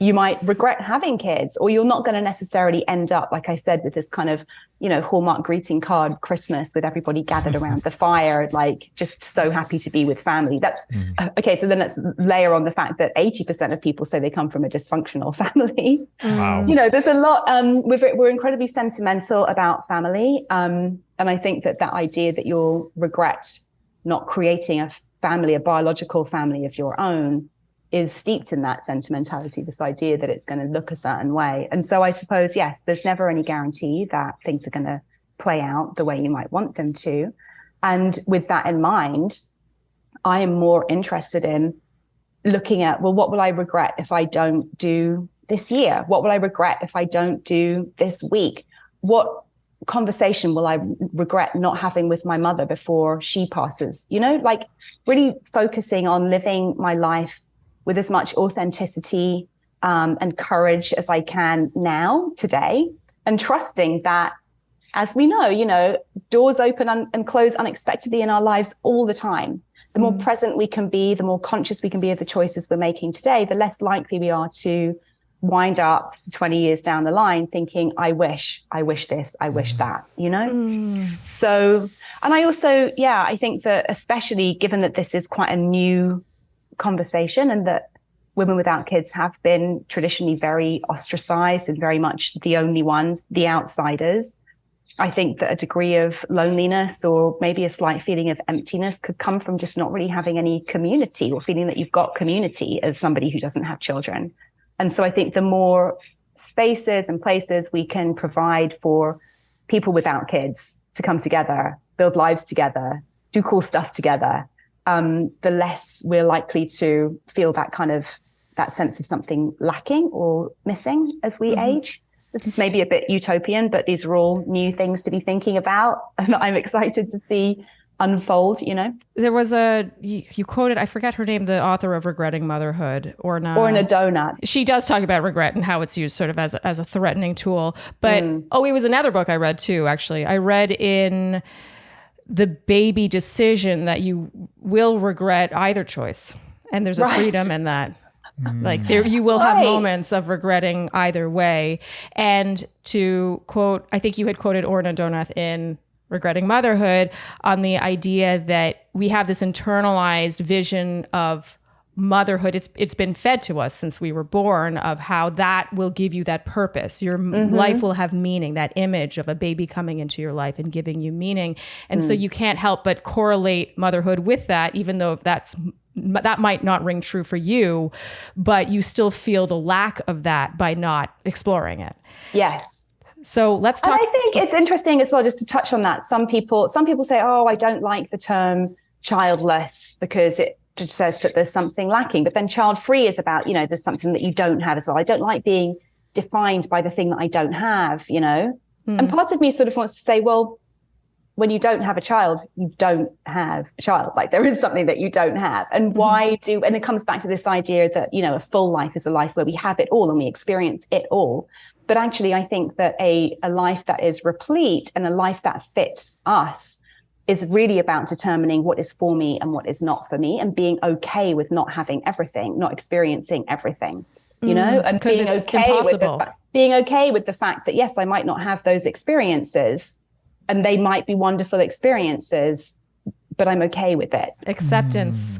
[SPEAKER 1] you might regret having kids, or you're not going to necessarily end up, like I said, with this kind of, you know, Hallmark greeting card Christmas with everybody gathered around the fire, like just so happy to be with family. That's okay. So then let's layer on the fact that 80% of people say they come from a dysfunctional family.
[SPEAKER 3] Wow.
[SPEAKER 1] You know, there's a lot, we're incredibly sentimental about family. And I think that idea that you'll regret not creating a family, a biological family of your own, is steeped in that sentimentality, this idea that it's going to look a certain way. And so I suppose, yes, there's never any guarantee that things are going to play out the way you might want them to. And with that in mind, I am more interested in looking at, well, what will I regret if I don't do this year? What will I regret if I don't do this week? What conversation will I regret not having with my mother before she passes? You know, like really focusing on living my life with as much authenticity and courage as I can now, today, and trusting that, as we know, you know, doors open and close unexpectedly in our lives all the time. The more present we can be, the more conscious we can be of the choices we're making today, the less likely we are to wind up 20 years down the line thinking, I wish this, I wish that, you know? So, and I also, I think that especially given that this is quite a new conversation and that women without kids have been traditionally very ostracized and very much the only ones, the outsiders, I think that a degree of loneliness or maybe a slight feeling of emptiness could come from just not really having any community or feeling that you've got community as somebody who doesn't have children. And so I think the more spaces and places we can provide for people without kids to come together, build lives together, do cool stuff together, the less we're likely to feel that kind of that sense of something lacking or missing as we age. This is maybe a bit utopian, but these are all new things to be thinking about and I'm excited to see unfold, you know.
[SPEAKER 2] There was you quoted, I forget her name, the author of Regretting Motherhood, Orna
[SPEAKER 1] Donut.
[SPEAKER 2] She does talk about regret and how it's used sort of as a threatening tool. But, it was another book I read too, actually. I read in The Baby Decision that you will regret either choice. And there's a freedom in that. Like there, you will have moments of regretting either way. And to quote, I think you had quoted Orna Donath in Regretting Motherhood on the idea that we have this internalized vision of motherhood. It's been fed to us since we were born of how that will give you that purpose. Your life will have meaning, that image of a baby coming into your life and giving you meaning. And so you can't help but correlate motherhood with that, even though that might not ring true for you, but you still feel the lack of that by not exploring it.
[SPEAKER 1] Yes.
[SPEAKER 2] So let's talk.
[SPEAKER 1] And I think it's interesting as well, just to touch on that. Some people say, oh, I don't like the term childless because it just says that there's something lacking. But then child-free is about, you know, there's something that you don't have as well. I don't like being defined by the thing that I don't have, you know. And part of me sort of wants to say, well, when you don't have a child, you don't have a child. Like there is something that you don't have. And and it comes back to this idea that, you know, a full life is a life where we have it all and we experience it all. But actually, I think that a life that is replete and a life that fits us is really about determining what is for me and what is not for me, and being okay with not having everything, not experiencing everything, you know, and being okay with the fact that, yes, I might not have those experiences and they might be wonderful experiences, but I'm okay with it.
[SPEAKER 2] Acceptance.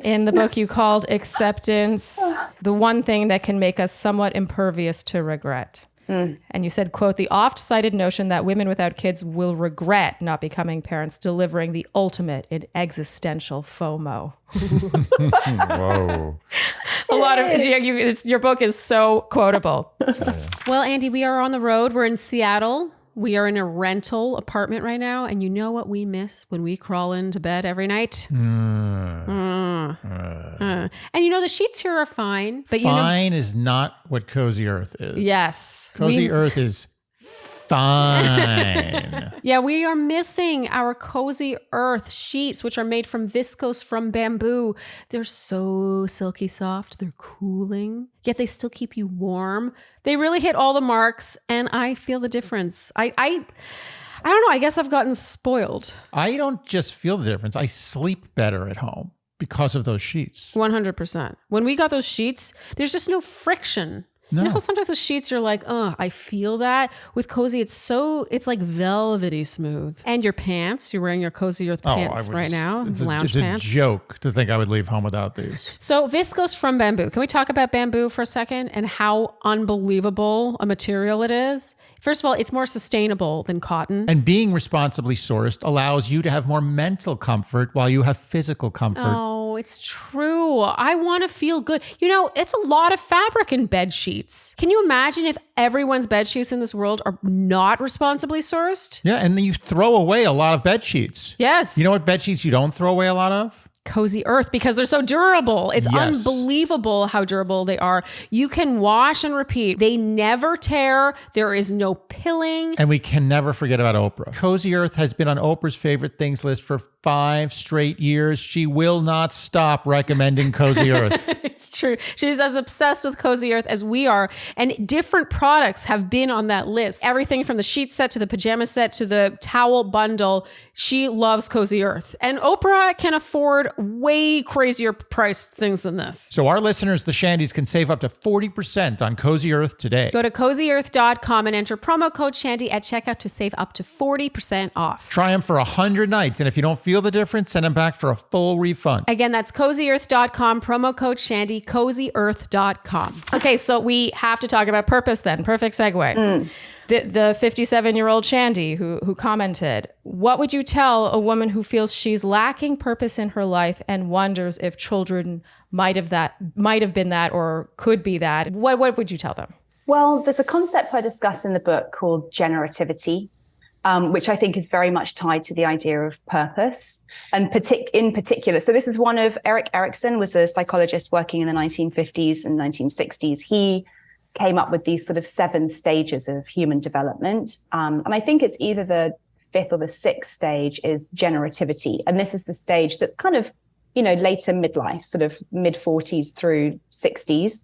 [SPEAKER 1] In
[SPEAKER 2] the book you called Acceptance, the one thing that can make us somewhat impervious to regret. And you said, quote, the oft-cited notion that women without kids will regret not becoming parents, delivering the ultimate in existential FOMO.
[SPEAKER 3] Whoa.
[SPEAKER 2] A lot of your book is so quotable.
[SPEAKER 4] Well, Andy, we are on the road. We're in Seattle. We are in a rental apartment right now. And you know what we miss when we crawl into bed every night? And you know, the sheets here are fine. But
[SPEAKER 3] Fine is not what Cozy Earth is.
[SPEAKER 4] Yes.
[SPEAKER 3] Cozy Earth is fine.
[SPEAKER 4] Yeah, we are missing our Cozy Earth sheets, which are made from viscose from bamboo. They're so silky soft. They're cooling, yet they still keep you warm. They really hit all the marks, and I feel the difference. I don't know. I guess I've gotten spoiled.
[SPEAKER 3] I don't just feel the difference. I sleep better at home because of those sheets.
[SPEAKER 4] 100%. When we got those sheets, there's just no friction.
[SPEAKER 3] No.
[SPEAKER 4] You know how sometimes with sheets you're like, oh, I feel that. With Cozy, it's like velvety smooth. And your pants, you're wearing your Cozy Earth pants right now, lounge pants.
[SPEAKER 3] It's a joke to think I would leave home without these.
[SPEAKER 4] So viscose from bamboo. Can we talk about bamboo for a second and how unbelievable a material it is? First of all, it's more sustainable than cotton.
[SPEAKER 3] And being responsibly sourced allows you to have more mental comfort while you have physical comfort.
[SPEAKER 4] Oh, it's true. I want to feel good. You know, it's a lot of fabric in bed sheets. Can you imagine if everyone's bed sheets in this world are not responsibly sourced?
[SPEAKER 3] Yeah, and then you throw away a lot of bed sheets.
[SPEAKER 4] Yes.
[SPEAKER 3] You know what bed sheets you don't throw away a lot of?
[SPEAKER 4] Cozy Earth, because they're so durable. It's unbelievable how durable they are. You can wash and repeat. They never tear. There is no pilling.
[SPEAKER 3] And we can never forget about Oprah. Cozy Earth has been on Oprah's favorite things list for 5 straight years. She will not stop recommending Cozy Earth.
[SPEAKER 4] It's true. She's as obsessed with Cozy Earth as we are. And different products have been on that list. Everything from the sheet set to the pajama set to the towel bundle. She loves Cozy Earth. And Oprah can afford way crazier priced things than this.
[SPEAKER 3] So our listeners, the Shandies, can save up to 40% on Cozy Earth today.
[SPEAKER 4] Go to CozyEarth.com and enter promo code Shandy at checkout to save up to 40% off.
[SPEAKER 3] Try them for 100 nights. And if you don't feel the difference, send them back for a full refund.
[SPEAKER 4] Again, that's CozyEarth.com, promo code Shandy, CozyEarth.com.
[SPEAKER 2] Okay, so we have to talk about purpose then. Perfect segue. The 57-year-old Shandy who commented, what would you tell a woman who feels she's lacking purpose in her life and wonders if children might have been that or could be that? What would you tell them?
[SPEAKER 1] Well, there's a concept I discuss in the book called generativity, which I think is very much tied to the idea of purpose. And in particular, so this is one of Erik Erikson, was a psychologist working in the 1950s and 1960s. He came up with these sort of 7 stages of human development. And I think it's either the 5th or the 6th stage is generativity. And this is the stage that's kind of, later midlife, sort of mid 40s through 60s.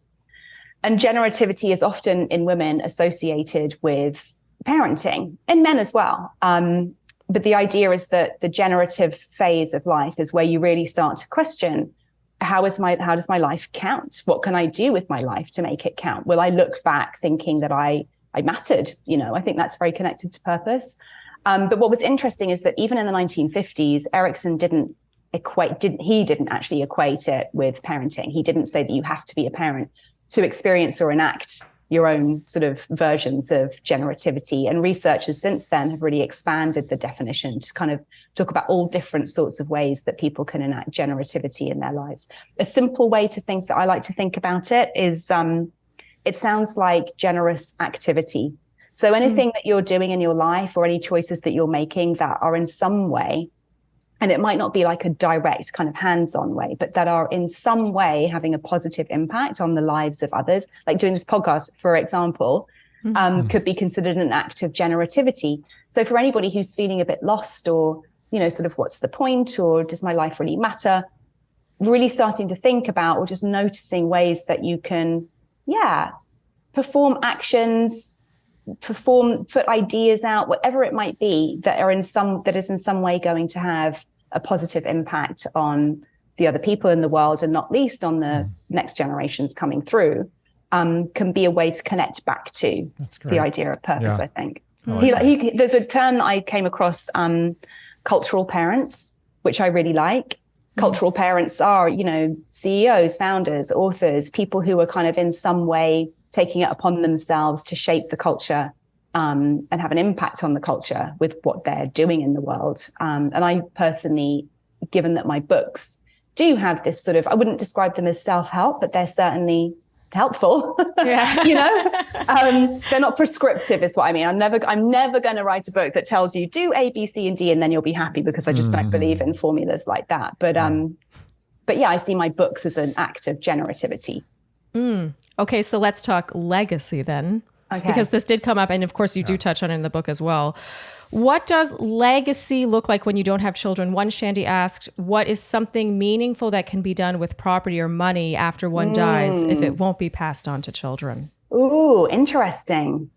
[SPEAKER 1] And generativity is often in women associated with parenting, and men as well. But the idea is that the generative phase of life is where you really start to question, how does my life count? What can I do with my life to make it count? Will I look back thinking that I mattered? I think that's very connected to purpose. But what was interesting is that even in the 1950s, Erikson didn't actually equate it with parenting. He didn't say that you have to be a parent to experience or enact your own sort of versions of generativity. And researchers since then have really expanded the definition to kind of talk about all different sorts of ways that people can enact generativity in their lives. A simple way to think that I like to think about it is, it sounds like generous activity. So anything that you're doing in your life or any choices that you're making that are in some way, and it might not be like a direct kind of hands-on way, but that are in some way having a positive impact on the lives of others, like doing this podcast, for example, could be considered an act of generativity. So for anybody who's feeling a bit lost or, sort of what's the point, or does my life really matter? Really starting to think about, or just noticing ways that you can, perform actions, put ideas out, whatever it might be that is in some way going to have a positive impact on the other people in the world, and not least on the next generations coming through, can be a way to connect back to the idea of purpose, I think. There's a term that I came across, cultural parents, which I really like. cultural parents are, CEOs, founders, authors, people who are kind of in some way taking it upon themselves to shape the culture and have an impact on the culture with what they're doing in the world. And I personally, given that my books do have this sort of, I wouldn't describe them as self-help, but they're certainly helpful. They're not prescriptive is what I mean. I'm never going to write a book that tells you do A, B, C, and D, and then you'll be happy, because I just don't believe in formulas like that. But yeah, I see my books as an act of generativity.
[SPEAKER 2] Okay, so let's talk legacy then.
[SPEAKER 1] Okay.
[SPEAKER 2] Because this did come up, and of course you do touch on it in the book as well. What does legacy look like when you don't have children? One Shandy asked, what is something meaningful that can be done with property or money after one dies if it won't be passed on to children?
[SPEAKER 1] Ooh, interesting.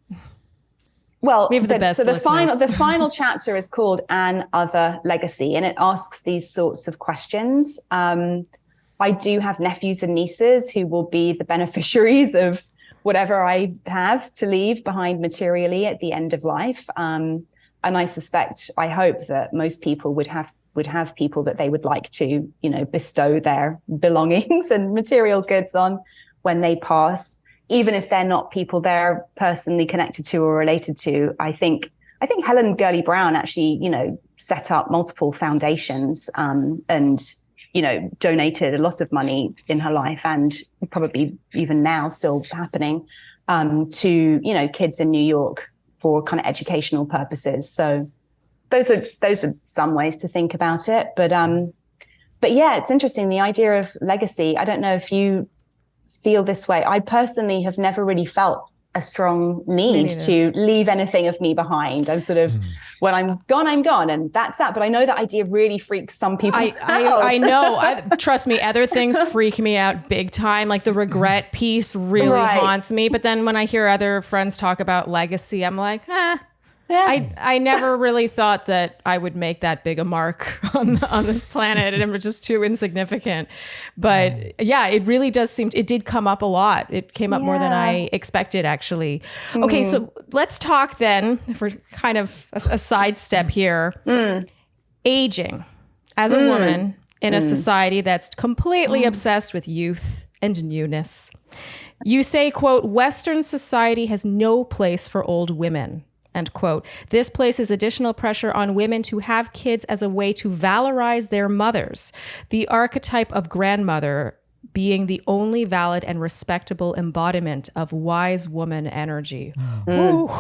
[SPEAKER 1] Well,
[SPEAKER 2] we have the best listeners.
[SPEAKER 1] The final chapter is called An Other Legacy, and it asks these sorts of questions. I do have nephews and nieces who will be the beneficiaries of whatever I have to leave behind materially at the end of life. And I suspect, I hope that most people would have people that they would like to, bestow their belongings and material goods on when they pass, even if they're not people they're personally connected to or related to. I think Helen Gurley Brown actually, set up multiple foundations and donated a lot of money in her life, and probably even now still happening, to, kids in New York for kind of educational purposes. So those are some ways to think about it. But yeah, it's interesting. The idea of legacy. I don't know if you feel this way. I personally have never really felt a strong need to leave anything of me behind. I'm sort of, when I'm gone, and that's that. But I know that idea really freaks some people out.
[SPEAKER 2] I know. Trust me, other things freak me out big time. Like the regret piece really haunts me. But then when I hear other friends talk about legacy, I'm like, Yeah. I never really thought that I would make that big a mark on this planet, and I'm just too insignificant. But yeah, it really does seem, it did come up a lot. It came up more than I expected, actually. Okay, so let's talk then, for kind of a sidestep here. Aging as a woman in a society that's completely obsessed with youth and newness. You say, quote, Western society has no place for old women. End quote. This places additional pressure on women to have kids as a way to valorize their mothers, the archetype of grandmother being the only valid and respectable embodiment of wise woman energy. Ooh.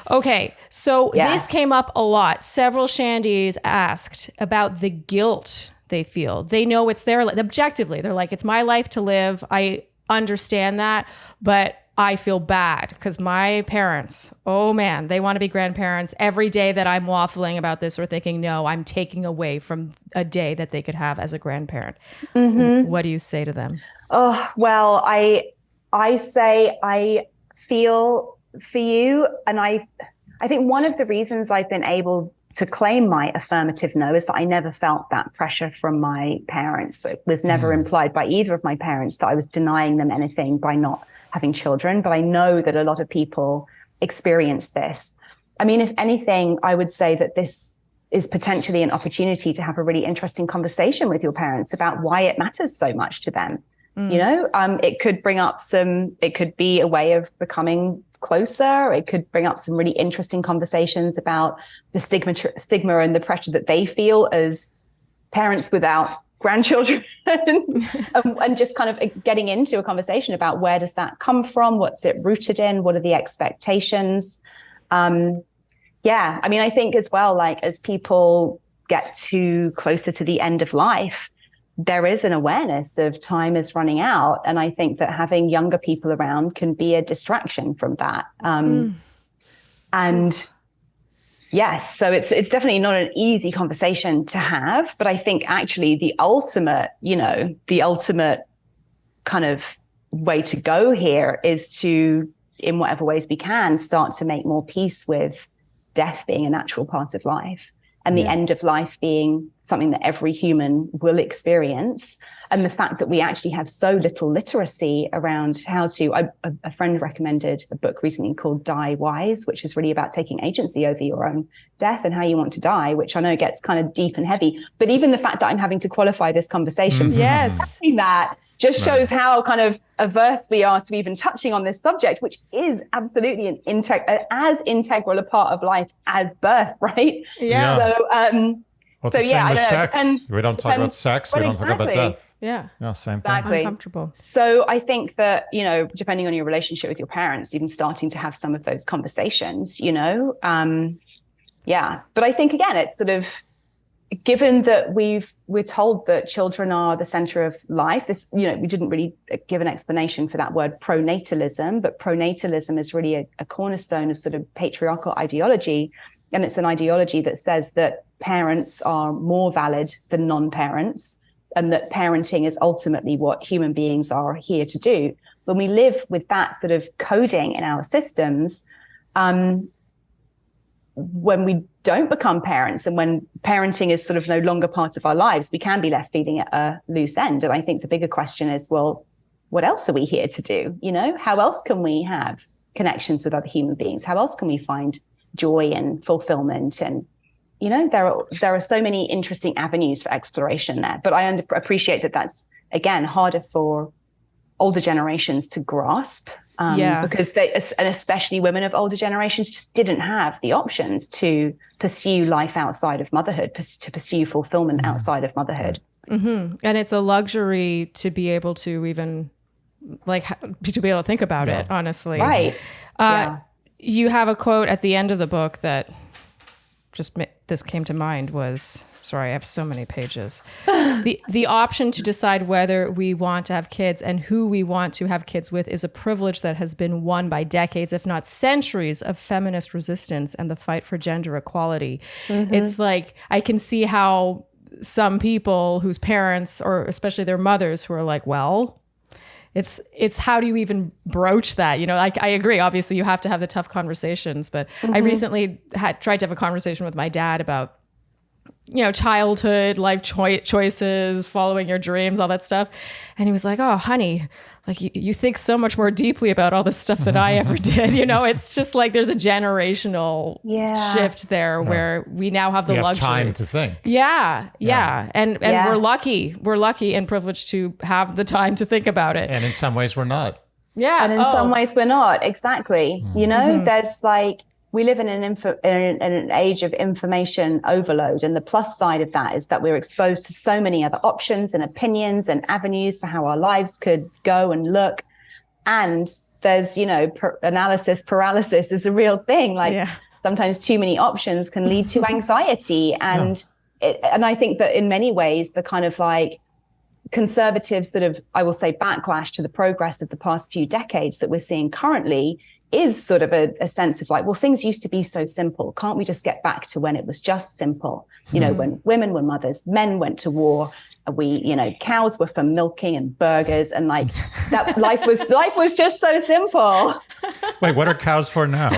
[SPEAKER 2] Okay, so this came up a lot. Several Shandies asked about the guilt they feel. They know it's their, objectively, they're like, it's my life to live. I understand that, but I feel bad because my parents, oh man, they want to be grandparents. Every day that I'm waffling about this or thinking, no, I'm taking away from a day that they could have as a grandparent. What do you say to them?
[SPEAKER 1] Oh, well, I say I feel for you. And I think one of the reasons I've been able to claim my affirmative no is that I never felt that pressure from my parents. It was never implied by either of my parents that I was denying them anything by not having children, but I know that a lot of people experience this. I mean, if anything, I would say that this is potentially an opportunity to have a really interesting conversation with your parents about why it matters so much to them. It could bring up it could be a way of becoming closer. It could bring up some really interesting conversations about the stigma and the pressure that they feel as parents without grandchildren and just kind of getting into a conversation about where does that come from? What's it rooted in? What are the expectations? I mean, I think as well, like as people get too closer to the end of life, there is an awareness of time is running out. And I think that having younger people around can be a distraction from that. And yes, so it's definitely not an easy conversation to have, but I think actually the ultimate kind of way to go here is to, in whatever ways we can, start to make more peace with death being a natural part of life and the end of life being something that every human will experience. And the fact that we actually have so little literacy around how to, a friend recommended a book recently called Die Wise, which is really about taking agency over your own death and how you want to die, which I know gets kind of deep and heavy. But even the fact that I'm having to qualify this conversation, that just shows how kind of averse we are to even touching on this subject, which is absolutely as integral a part of life as birth, right?
[SPEAKER 2] Yeah.
[SPEAKER 1] So,
[SPEAKER 3] well, it's the same with sex. We don't talk about sex. We don't talk about death.
[SPEAKER 2] Yeah.
[SPEAKER 3] Same thing.
[SPEAKER 1] Exactly.
[SPEAKER 2] Uncomfortable.
[SPEAKER 1] So I think that, depending on your relationship with your parents, even starting to have some of those conversations, But I think, again, it's sort of, given that we're told that children are the center of life, this, we didn't really give an explanation for that word pronatalism, but pronatalism is really a cornerstone of sort of patriarchal ideology. And it's an ideology that says that parents are more valid than non-parents, and that parenting is ultimately what human beings are here to do. When we live with that sort of coding in our systems, when we don't become parents and when parenting is sort of no longer part of our lives, we can be left feeling at a loose end. And I think the bigger question is, well, what else are we here to do? How else can we have connections with other human beings? How else can we find joy and fulfillment? And there are so many interesting avenues for exploration there. But I appreciate that that's, again, harder for older generations to grasp, because and especially women of older generations, just didn't have the options to pursue life outside of motherhood, to pursue fulfillment outside of motherhood.
[SPEAKER 2] Mm-hmm. And it's a luxury to be able to even to be able to think about it, honestly.
[SPEAKER 1] Right.
[SPEAKER 2] You have a quote at the end of the book that this came to mind was, sorry, I have so many pages. The option to decide whether we want to have kids and who we want to have kids with is a privilege that has been won by decades, if not centuries, of feminist resistance and the fight for gender equality. Mm-hmm. It's like, I can see how some people whose parents, or especially their mothers, who are like, well, it's how do you even broach that? I agree. Obviously, you have to have the tough conversations. But I recently tried to have a conversation with my dad about, childhood, life choices, following your dreams, all that stuff. And he was like, oh, honey, like you think so much more deeply about all this stuff than I ever did. It's just like there's a generational shift there where we now have the luxury.
[SPEAKER 3] Time to think.
[SPEAKER 2] Yeah. And we're lucky and privileged to have the time to think about it.
[SPEAKER 3] And in some ways we're not.
[SPEAKER 1] Yeah. And in some ways we're not. Exactly. There's we live in an age of information overload. And the plus side of that is that we're exposed to so many other options and opinions and avenues for how our lives could go and look. And there's, analysis paralysis is a real thing. Sometimes too many options can lead to anxiety. And and I think that in many ways, the kind of conservative sort of, I will say, backlash to the progress of the past few decades that we're seeing currently is sort of a sense of well, things used to be so simple. Can't we just get back to when it was just simple? When women were mothers, men went to war, cows were for milking and burgers, and that life was just so simple.
[SPEAKER 3] Wait, what are cows for now?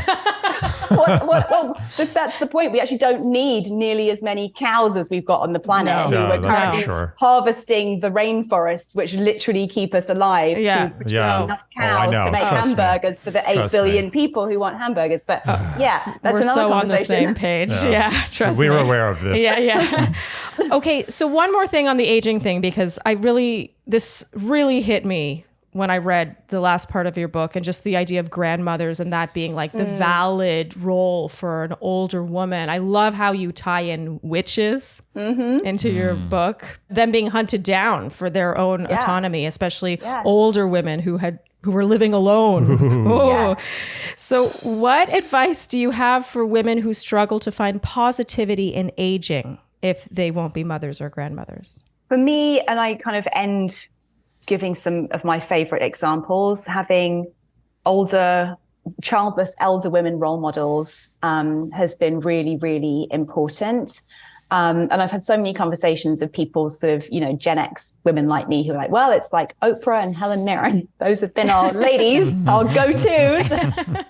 [SPEAKER 1] Well, that's the point. We actually don't need nearly as many cows as we've got on the planet. We're currently harvesting the rainforests, which literally keep us alive. To produce enough cows to make hamburgers for the 8 billion people who want hamburgers. But that's
[SPEAKER 2] we're
[SPEAKER 1] another
[SPEAKER 2] so on the
[SPEAKER 1] conversation.
[SPEAKER 2] same page. Trust me.
[SPEAKER 3] We're aware of this.
[SPEAKER 2] Okay, so one more thing on the aging thing, because this really hit me when I read the last part of your book, and just the idea of grandmothers and that being the valid role for an older woman. I love how you tie in witches into your book, them being hunted down for their own autonomy, especially older women who were living alone. So what advice do you have for women who struggle to find positivity in aging if they won't be mothers or grandmothers?
[SPEAKER 1] For me, and I kind of end giving some of my favorite examples, having childless elder women role models has been really, really important. And I've had so many conversations of people sort of, Gen X women like me who are like, well, it's like Oprah and Helen Mirren. Those have been our ladies, our go-tos.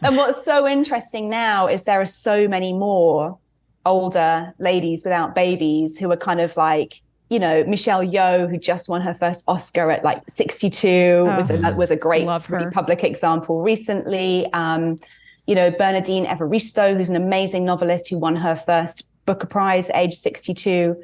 [SPEAKER 1] And what's so interesting now is there are so many more older ladies without babies who are kind of like, you know, Michelle Yeoh, who just won her first Oscar at like 62, was a great public example recently. You know, Bernadine Evaristo, who's an amazing novelist who won her first Booker Prize at age 62.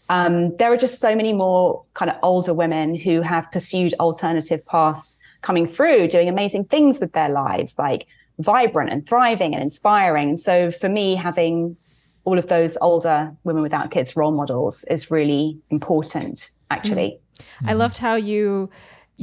[SPEAKER 1] There are just so many more kind of older women who have pursued alternative paths coming through, doing amazing things with their lives, like vibrant and thriving and inspiring. And so for me, having all of those older women without kids role models is really important, actually.
[SPEAKER 2] I loved how you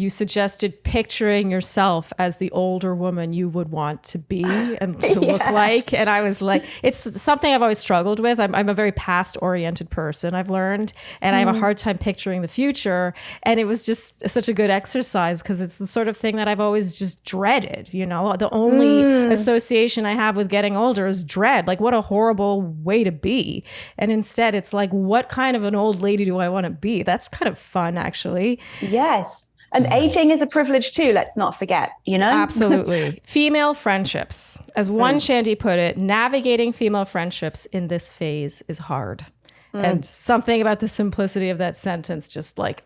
[SPEAKER 2] suggested picturing yourself as the older woman you would want to be and to look like. And I was like, it's something I've always struggled with. I'm a very past oriented person, I've learned, and I have a hard time picturing the future. And it was just such a good exercise because it's the sort of thing that I've always just dreaded. You know, the only association I have with getting older is dread. Like, what a horrible way to be. And instead it's like, what kind of an old lady do I want to be? That's kind of fun, actually.
[SPEAKER 1] Yes. And aging is a privilege too, let's not forget, you know?
[SPEAKER 2] Absolutely. Female friendships. As one Shandy put it, navigating female friendships in this phase is hard. And something about the simplicity of that sentence just like,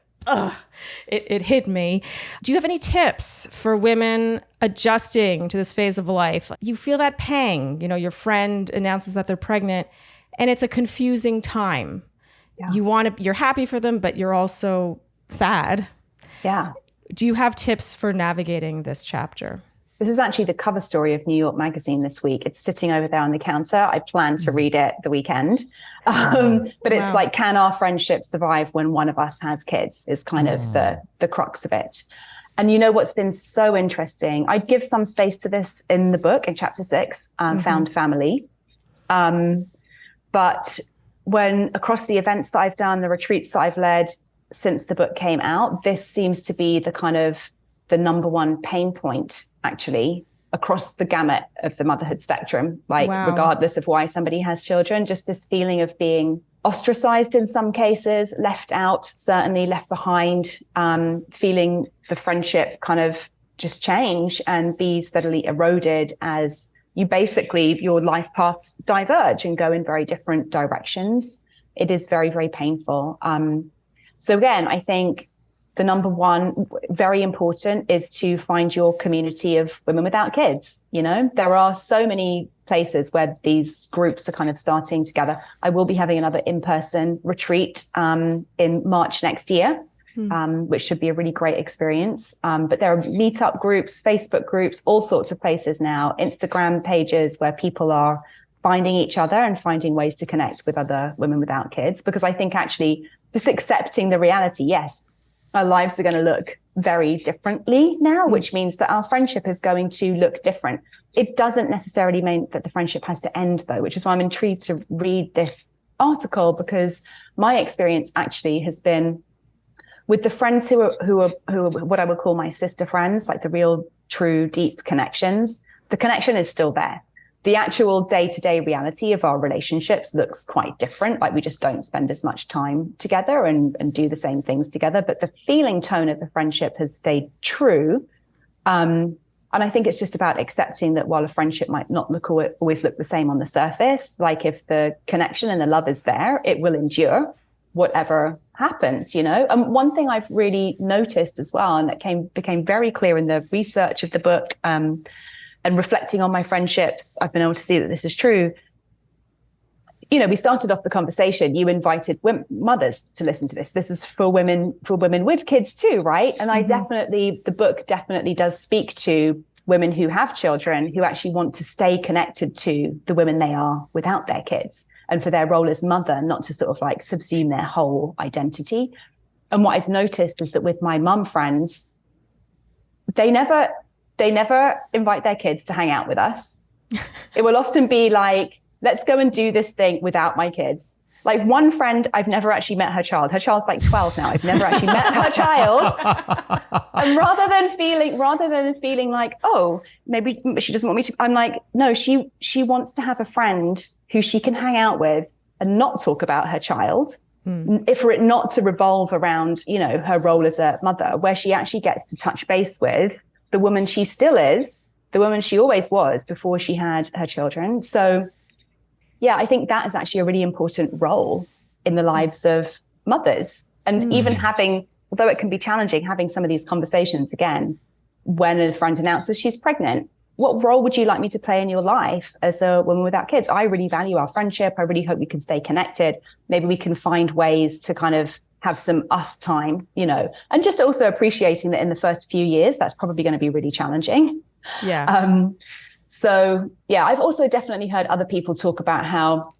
[SPEAKER 2] it hit me. Do you have any tips for women adjusting to this phase of life? You feel that pang, you know, your friend announces that they're pregnant and it's a confusing time. Yeah. You're happy for them, but you're also sad.
[SPEAKER 1] Yeah.
[SPEAKER 2] Do you have tips for navigating this chapter?
[SPEAKER 1] This is actually the cover story of New York Magazine this week. It's sitting over there on the counter. I plan to read it the weekend. But it's like, can our friendship survive when one of us has kids is kind of the crux of it. And you know what's been so interesting? I'd give some space to this in the book in chapter 6, Found Family. But when across the events that I've done, the retreats that I've led, since the book came out, this seems to be the kind of the number one pain point, actually, across the gamut of the motherhood spectrum, like regardless of why somebody has children, just this feeling of being ostracized in some cases, left out, certainly left behind, feeling the friendship kind of just change and be steadily eroded as your life paths diverge and go in very different directions. It is very, very painful. So again, I think the number one, very important, is to find your community of women without kids. You know, there are so many places where these groups are kind of starting together. I will be having another in-person retreat in March next year, which should be a really great experience. But there are meetup groups, Facebook groups, all sorts of places now, Instagram pages where people are finding each other and finding ways to connect with other women without kids. Because I think actually just accepting the reality, yes, our lives are going to look very differently now, which means that our friendship is going to look different. It doesn't necessarily mean that the friendship has to end, though, which is why I'm intrigued to read this article, because my experience actually has been with the friends who are what I would call my sister friends, like the real, true, deep connections. The connection is still there. The actual day-to-day reality of our relationships looks quite different. Like we just don't spend as much time together and do the same things together. But the feeling tone of the friendship has stayed true. And I think it's just about accepting that while a friendship might not always look the same on the surface, like if the connection and the love is there, it will endure whatever happens, you know. And one thing I've really noticed as well, and that became very clear in the research of the book, and reflecting on my friendships, I've been able to see that this is true. You know, we started off the conversation. You invited mothers to listen to this. This is for women with kids too, right? And the book definitely does speak to women who have children who actually want to stay connected to the women they are without their kids, and for their role as mother, not to sort of like subsume their whole identity. And what I've noticed is that with my mum friends, they never invite their kids to hang out with us. It will often be like, let's go and do this thing without my kids. Like one friend, I've never actually met her child. Her child's like 12 now. I've never actually met her child. And rather than feeling like, oh, maybe she doesn't want me to, I'm like, no, she wants to have a friend who she can hang out with and not talk about her child. For it not to revolve around, you know, her role as a mother, where she actually gets to touch base with the woman she still is, the woman she always was before she had her children. So yeah, I think that is actually a really important role in the lives of mothers. And even having, although it can be challenging, having some of these conversations again, when a friend announces she's pregnant, what role would you like me to play in your life as a woman without kids? I really value our friendship. I really hope we can stay connected. Maybe we can find ways to kind of have some us time, and just also appreciating that in the first few years, that's probably going to be really challenging.
[SPEAKER 2] Yeah.
[SPEAKER 1] So yeah, I've also definitely heard other people talk about how,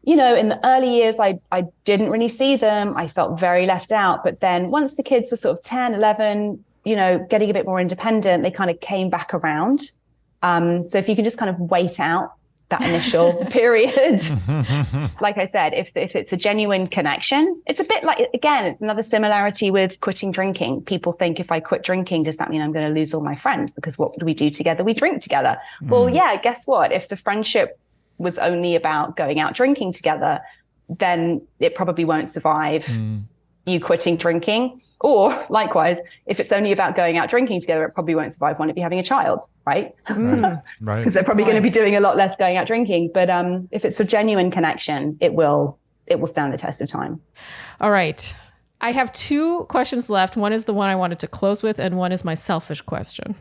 [SPEAKER 1] in the early years, I didn't really see them. I felt very left out. But then once the kids were sort of 10, 11, getting a bit more independent, they kind of came back around. So if you can just kind of wait out that initial period, like I said, if it's a genuine connection, it's a bit like, again, it's another similarity with quitting drinking. People think if I quit drinking, does that mean I'm going to lose all my friends? Because what do we do together? We drink together. Well, yeah, guess what? If the friendship was only about going out drinking together, then it probably won't survive you quitting drinking. Or likewise, if it's only about going out drinking together, it probably won't survive one of you having a child, right?
[SPEAKER 3] Right.
[SPEAKER 1] Because they're probably going to be doing a lot less going out drinking. But if it's a genuine connection, it will stand the test of time.
[SPEAKER 2] All right. I have 2 questions left. One is the one I wanted to close with, and one is my selfish question.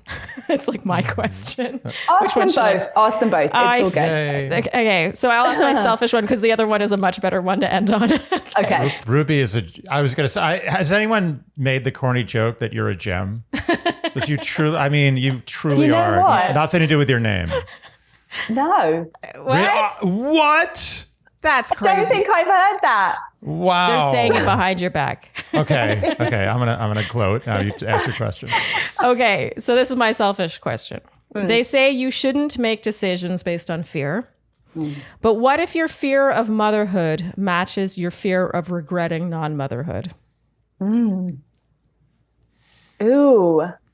[SPEAKER 2] It's like my question.
[SPEAKER 1] Ask them both. Ask them both. It's all good.
[SPEAKER 2] Okay, so I'll ask my selfish one because the other one is a much better one to end on.
[SPEAKER 1] Okay.
[SPEAKER 3] Ruby I was going to say, has anyone made the corny joke that you're a gem? Because you truly are.
[SPEAKER 1] What?
[SPEAKER 3] Nothing to do with your name.
[SPEAKER 1] No.
[SPEAKER 3] What?
[SPEAKER 2] That's
[SPEAKER 1] I
[SPEAKER 2] crazy.
[SPEAKER 1] don't think I've heard that.
[SPEAKER 3] Wow.
[SPEAKER 2] They're saying it behind your back.
[SPEAKER 3] Okay. I'm gonna gloat. Now you ask your question.
[SPEAKER 2] Okay, so this is my selfish question. They say you shouldn't make decisions based on fear. But what if your fear of motherhood matches your fear of regretting non-motherhood?
[SPEAKER 1] Ooh.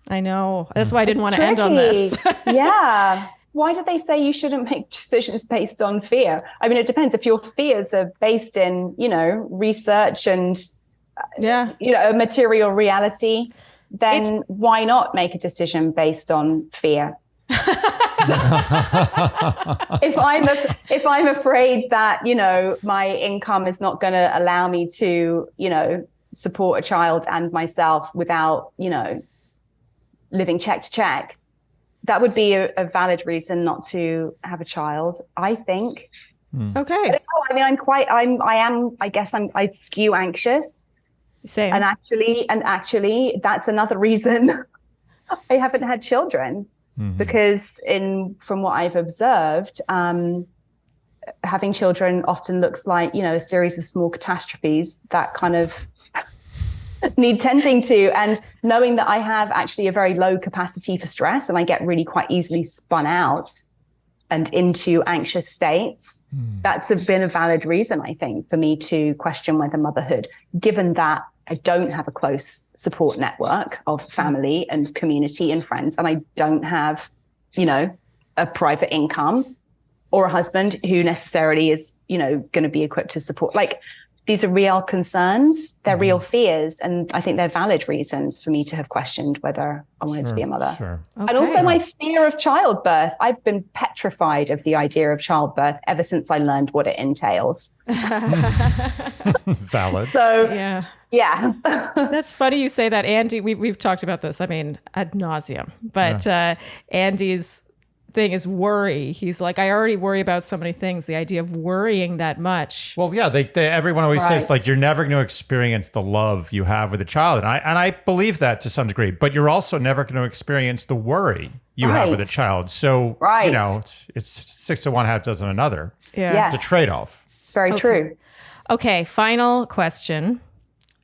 [SPEAKER 2] I know. That's why I didn't want to end on this.
[SPEAKER 1] Yeah. Why do they say you shouldn't make decisions based on fear? I mean, it depends. If your fears are based in, research and, a material reality, then why not make a decision based on fear? If I'm afraid that, my income is not going to allow me to, support a child and myself without, living check to check, that would be a valid reason not to have a child, I think.
[SPEAKER 2] Okay.
[SPEAKER 1] I skew anxious.
[SPEAKER 2] Same.
[SPEAKER 1] And actually that's another reason I haven't had children, because from what I've observed, having children often looks like, a series of small catastrophes that kind of need tending to, and knowing that I have actually a very low capacity for stress and I get really quite easily spun out and into anxious states. That's been a valid reason, I think, for me to question whether motherhood, given that I don't have a close support network of family and community and friends, and I don't have, a private income or a husband who necessarily is, going to be equipped to support. These are real concerns. They're real fears. And I think they're valid reasons for me to have questioned whether I wanted to be a mother.
[SPEAKER 3] Sure.
[SPEAKER 2] Okay.
[SPEAKER 1] And also my fear of childbirth. I've been petrified of the idea of childbirth ever since I learned what it entails.
[SPEAKER 3] Valid.
[SPEAKER 1] So, yeah.
[SPEAKER 2] That's funny you say that, Andy. We've talked about this, ad nauseum. But Andy's thing is worry. He's like, I already worry about so many things. The idea of worrying that much.
[SPEAKER 3] Well, yeah, everyone always says you're never going to experience the love you have with a child, and I believe that to some degree. But you're also never going to experience the worry you have with a child. So it's 6 to 1, half dozen another.
[SPEAKER 2] Yeah,
[SPEAKER 3] it's a trade-off.
[SPEAKER 1] It's very true.
[SPEAKER 2] Okay, final question.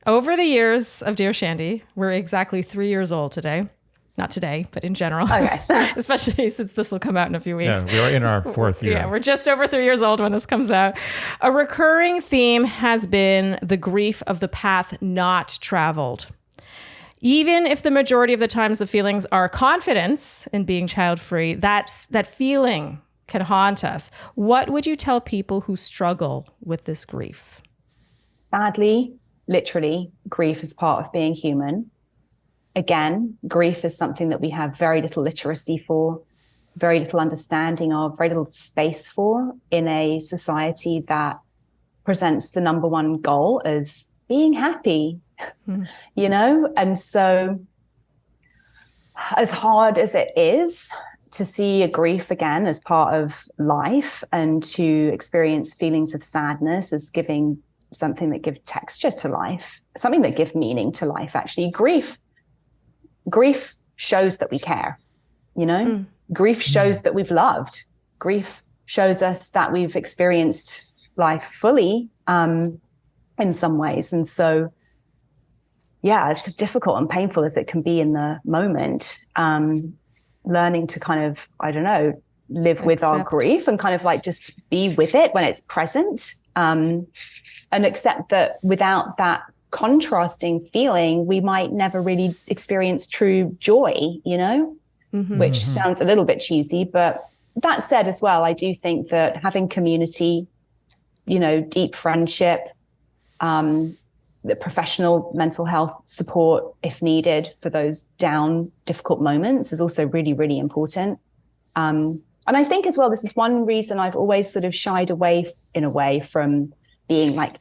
[SPEAKER 2] Over the years of Dear Shandy, we're exactly 3 years old today. Not today, but in general. Okay. Especially since this will come out in a few weeks.
[SPEAKER 3] Yeah, we're in our 4th year.
[SPEAKER 2] Yeah, we're just over 3 years old when this comes out. A recurring theme has been the grief of the path not traveled. Even if the majority of the times the feelings are confidence in being child-free, that feeling can haunt us. What would you tell people who struggle with this grief?
[SPEAKER 1] Sadly, literally, grief is part of being human. Again, grief is something that we have very little literacy for, very little understanding of, very little space for in a society that presents the number one goal as being happy, you know? And so as hard as it is to see a grief again as part of life and to experience feelings of sadness as giving something that gives texture to life, something that gives meaning to life, actually, grief shows that we care, you know? Grief shows that we've loved. Grief shows us that we've experienced life fully in some ways. And so, yeah, as difficult and painful as it can be in the moment, learning to kind of, I don't know, live with our grief and kind of like just be with it when it's present, and accept that without that contrasting feeling, we might never really experience true joy, you know? Which sounds a little bit cheesy, but that said as well, I do think that having community, you know, deep friendship, the professional mental health support, if needed, for those down, difficult moments is also really, really important. And I think as well, this is one reason I've always sort of shied away in a way from being like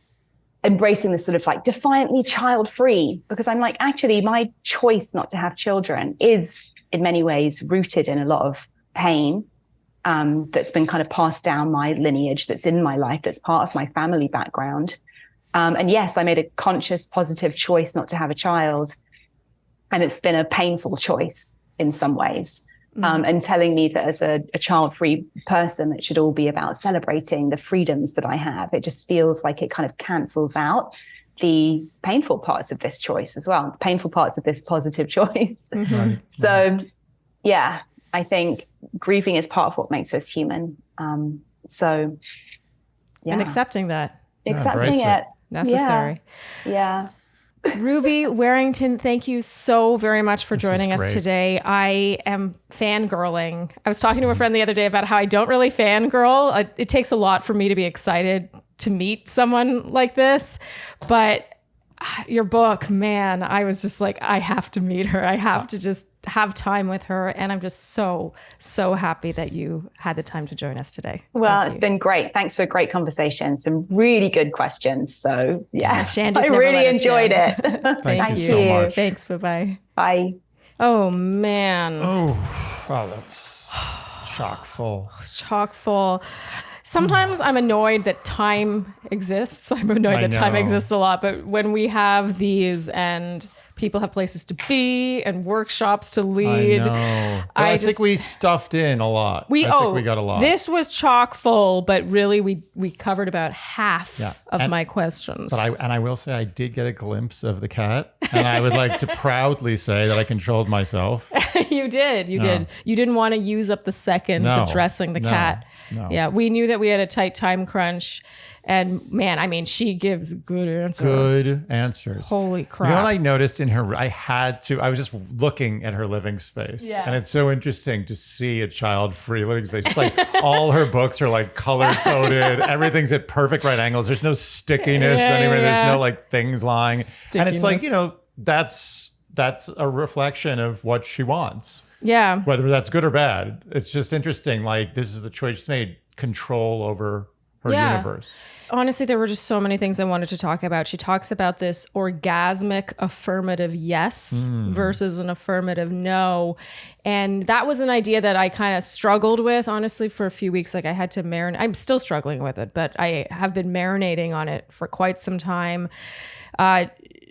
[SPEAKER 1] embracing this sort of like defiantly child-free, because I'm like, actually, my choice not to have children is in many ways rooted in a lot of pain that's been kind of passed down my lineage, that's in my life, that's part of my family background. And yes, I made a conscious, positive choice not to have a child. And it's been a painful choice in some ways. And telling me that as a child-free person, it should all be about celebrating the freedoms that I have. It just feels like it kind of cancels out the painful parts of this choice as well, the painful parts of this positive choice.
[SPEAKER 3] Right.
[SPEAKER 1] So, yeah, I think grieving is part of what makes us human. So, yeah.
[SPEAKER 2] And accepting that.
[SPEAKER 1] Accepting it.
[SPEAKER 2] Necessary.
[SPEAKER 1] Yeah.
[SPEAKER 2] Ruby Warrington, thank you so very much for joining us today. I am fangirling. I was talking to a friend the other day about how I don't really fangirl. It takes a lot for me to be excited to meet someone like this, but your book, man, I was just like, I have to meet her. I have to just have time with her. And I'm just so, so happy that you had the time to join us today.
[SPEAKER 1] Well, it's been great. Thanks for a great conversation. Some really good questions. So yeah,
[SPEAKER 2] Shandies
[SPEAKER 1] I really enjoyed it.
[SPEAKER 3] Thank you so much.
[SPEAKER 2] Thanks. Bye-bye.
[SPEAKER 1] Bye.
[SPEAKER 2] Oh, man.
[SPEAKER 3] Oh, wow, that was chock full.
[SPEAKER 2] Chock full. Sometimes I'm annoyed that time exists. I'm annoyed that time exists a lot. But when we have these and people have places to be and workshops to lead.
[SPEAKER 3] I know. Well, I think we stuffed in a lot. I think we got a lot.
[SPEAKER 2] This was chock full, but really we covered about half of my questions.
[SPEAKER 3] But I will say I did get a glimpse of the cat, and I would like to proudly say that I controlled myself.
[SPEAKER 2] You did. You didn't want to use up the seconds addressing the cat.
[SPEAKER 3] No.
[SPEAKER 2] Yeah, we knew that we had a tight time crunch. And man, I mean, she gives good answers.
[SPEAKER 3] Good answers.
[SPEAKER 2] Holy crap.
[SPEAKER 3] You know what I noticed in her? I was just looking at her living space.
[SPEAKER 2] Yeah.
[SPEAKER 3] And it's so interesting to see a child-free living space. It's like all her books are like color-coded. Everything's at perfect right angles. There's no stickiness anywhere. There's no like things lying. And it's like, you know, that's a reflection of what she wants.
[SPEAKER 2] Yeah.
[SPEAKER 3] Whether that's good or bad. It's just interesting. Like, this is the choice she made. Control over her universe.
[SPEAKER 2] Honestly, there were just so many things I wanted to talk about. She talks about this orgasmic affirmative yes versus an affirmative no. And that was an idea that I kind of struggled with, honestly, for a few weeks. Like I had to marinate. I'm still struggling with it, but I have been marinating on it for quite some time.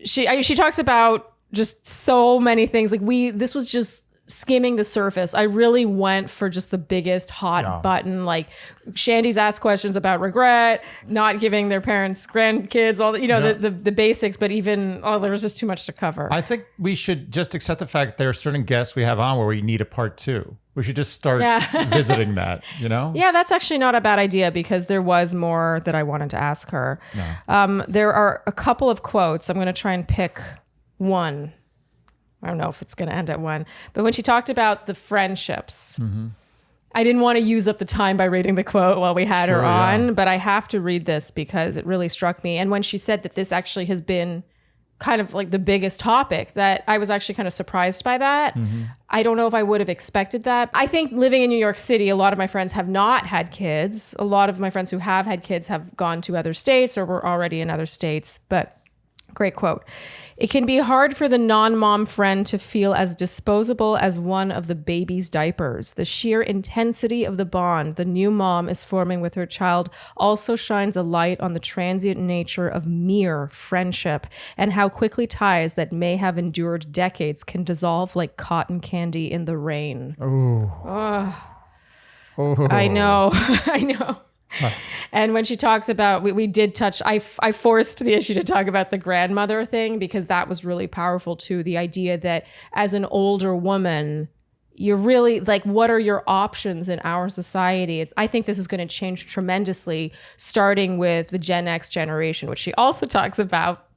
[SPEAKER 2] She talks about just so many things. Like this was just skimming the surface. I really went for just the biggest hot button. Like Shandies asked questions about regret, not giving their parents grandkids, all the basics, but even there was just too much to cover.
[SPEAKER 3] I think we should just accept the fact that there are certain guests we have on where we need a part 2. We should just start visiting that, you know?
[SPEAKER 2] Yeah, that's actually not a bad idea because there was more that I wanted to ask her. No. There are a couple of quotes. I'm going to try and pick one. I don't know if it's going to end at one, but when she talked about the friendships, I didn't want to use up the time by reading the quote while we had her on, but I have to read this because it really struck me. And when she said that this actually has been kind of like the biggest topic, that I was actually kind of surprised by that. Mm-hmm. I don't know if I would have expected that. I think living in New York City, a lot of my friends have not had kids. A lot of my friends who have had kids have gone to other states or were already in other states. But great quote. It can be hard for the non-mom friend to feel as disposable as one of the baby's diapers. The sheer intensity of the bond the new mom is forming with her child also shines a light on the transient nature of mere friendship and how quickly ties that may have endured decades can dissolve like cotton candy in the rain. Oh. I know. I know. Huh. And when she talks about, we did touch, I forced the issue to talk about the grandmother thing because that was really powerful too. The idea that as an older woman, you're really like, what are your options in our society? I think this is going to change tremendously, starting with the Gen X generation, which she also talks about.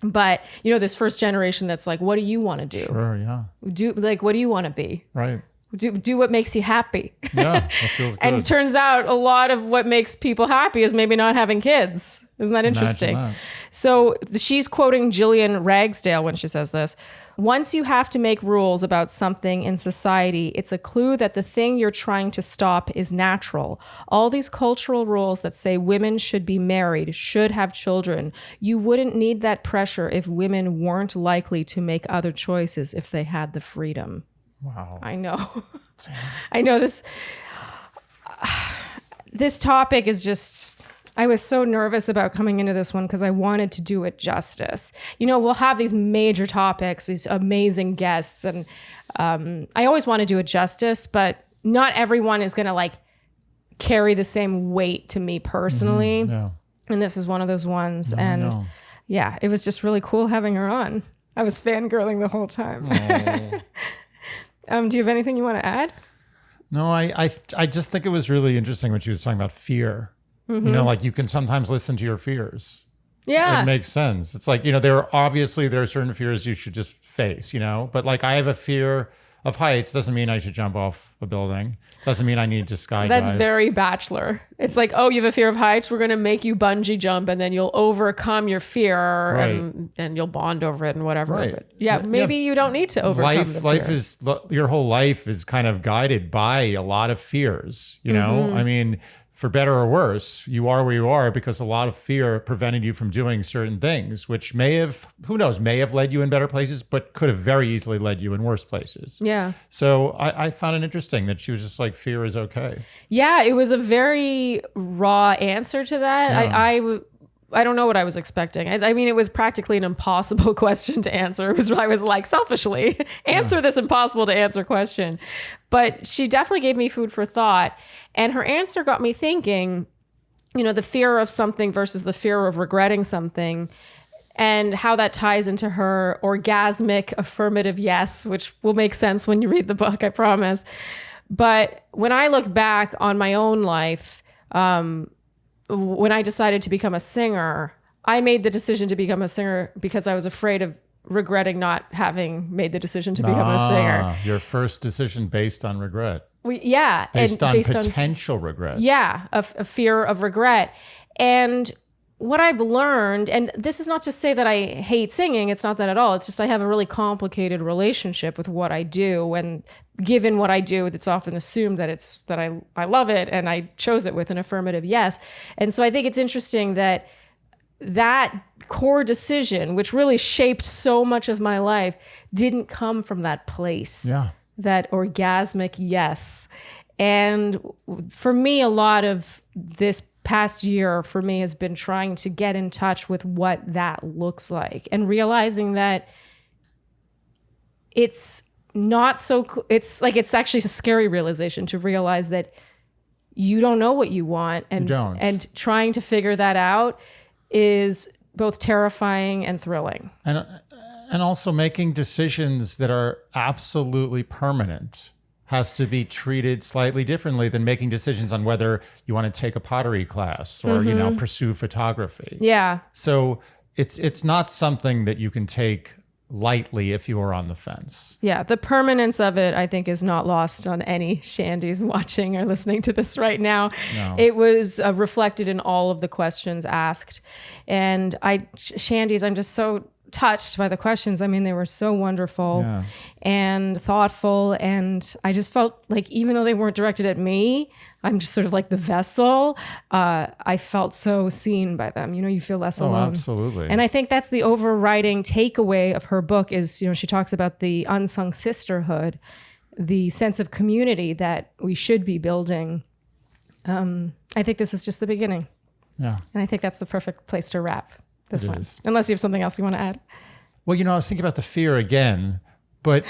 [SPEAKER 2] But, you know, this first generation that's like, what do you want to do?
[SPEAKER 3] Sure, yeah.
[SPEAKER 2] What do you want to be?
[SPEAKER 3] Right.
[SPEAKER 2] Do what makes you happy.
[SPEAKER 3] Yeah, that feels good.
[SPEAKER 2] And it turns out a lot of what makes people happy is maybe not having kids. Isn't that interesting?
[SPEAKER 3] Imagine that.
[SPEAKER 2] So she's quoting Gillian Ragsdale when she says this. Once you have to make rules about something in society, it's a clue that the thing you're trying to stop is natural. All these cultural rules that say women should be married, should have children, you wouldn't need that pressure if women weren't likely to make other choices if they had the freedom.
[SPEAKER 3] Wow.
[SPEAKER 2] I know. I know this topic is just, I was so nervous about coming into this one because I wanted to do it justice. You know, we'll have these major topics, these amazing guests, and I always want to do it justice, but not everyone is going to like carry the same weight to me personally. Mm-hmm. Yeah. And this is one of those ones. And yeah, it was just really cool having her on. I was fangirling the whole time. Do you have anything you want to add?
[SPEAKER 3] No, I just think it was really interesting when she was talking about fear. Mm-hmm. You know, like you can sometimes listen to your fears.
[SPEAKER 2] Yeah.
[SPEAKER 3] It makes sense. It's like, you know, there are certain fears you should just face, you know, but like I have a fear of heights. Doesn't mean I should jump off a building. Doesn't mean I need to skydive.
[SPEAKER 2] That's very Bachelor. It's like, oh, you have a fear of heights. We're going to make you bungee jump and then you'll overcome your fear and you'll bond over it and whatever.
[SPEAKER 3] Right.
[SPEAKER 2] But yeah, maybe you don't need to overcome the fear.
[SPEAKER 3] Your whole life is kind of guided by a lot of fears, you know? Mm-hmm. I mean, for better or worse, you are where you are because a lot of fear prevented you from doing certain things, which may have led you in better places, but could have very easily led you in worse places.
[SPEAKER 2] Yeah.
[SPEAKER 3] So I found it interesting that she was just like, fear is okay.
[SPEAKER 2] Yeah, it was a very raw answer to that. Yeah. I don't know what I was expecting. I mean, it was practically an impossible question to answer. It was, I was like, selfishly, answer this impossible to answer question. But she definitely gave me food for thought. And her answer got me thinking, you know, the fear of something versus the fear of regretting something and how that ties into her orgasmic affirmative yes, which will make sense when you read the book, I promise. But when I look back on my own life, when I decided to become a singer, I made the decision to become a singer because I was afraid of regretting not having made the decision to become a singer.
[SPEAKER 3] Your first decision based on regret.
[SPEAKER 2] Based
[SPEAKER 3] on potential regret.
[SPEAKER 2] Yeah, a fear of regret. And what I've learned, and this is not to say that I hate singing, it's not that at all. It's just I have a really complicated relationship with what I do. And given what I do, it's often assumed that I love it and I chose it with an affirmative yes. And so I think it's interesting that core decision, which really shaped so much of my life, didn't come from that place. Yeah. That orgasmic yes. And for me, a lot of this past year for me has been trying to get in touch with what that looks like and realizing that it's not so, it's actually a scary realization to realize that you don't know what you want and trying to figure that out is both terrifying and thrilling.
[SPEAKER 3] And also making decisions that are absolutely permanent has to be treated slightly differently than making decisions on whether you want to take a pottery class or, you know, pursue photography.
[SPEAKER 2] Yeah.
[SPEAKER 3] So it's not something that you can take lightly if you are on the fence.
[SPEAKER 2] Yeah. The permanence of it, I think, is not lost on any Shandies watching or listening to this right now. No. It was reflected in all of the questions asked. And Shandies, I'm just so touched by the questions. I mean, they were so wonderful and thoughtful. And I just felt like, even though they weren't directed at me, I'm just sort of like the vessel. I felt so seen by them. You know, you feel less alone.
[SPEAKER 3] Absolutely.
[SPEAKER 2] And I think that's the overriding takeaway of her book is, you know, she talks about the unsung sisterhood, the sense of community that we should be building. I think this is just the beginning.
[SPEAKER 3] Yeah.
[SPEAKER 2] And I think that's the perfect place to wrap this one.
[SPEAKER 3] Is.
[SPEAKER 2] Unless you have something else you want to add.
[SPEAKER 3] Well, you know, I was thinking about the fear again, but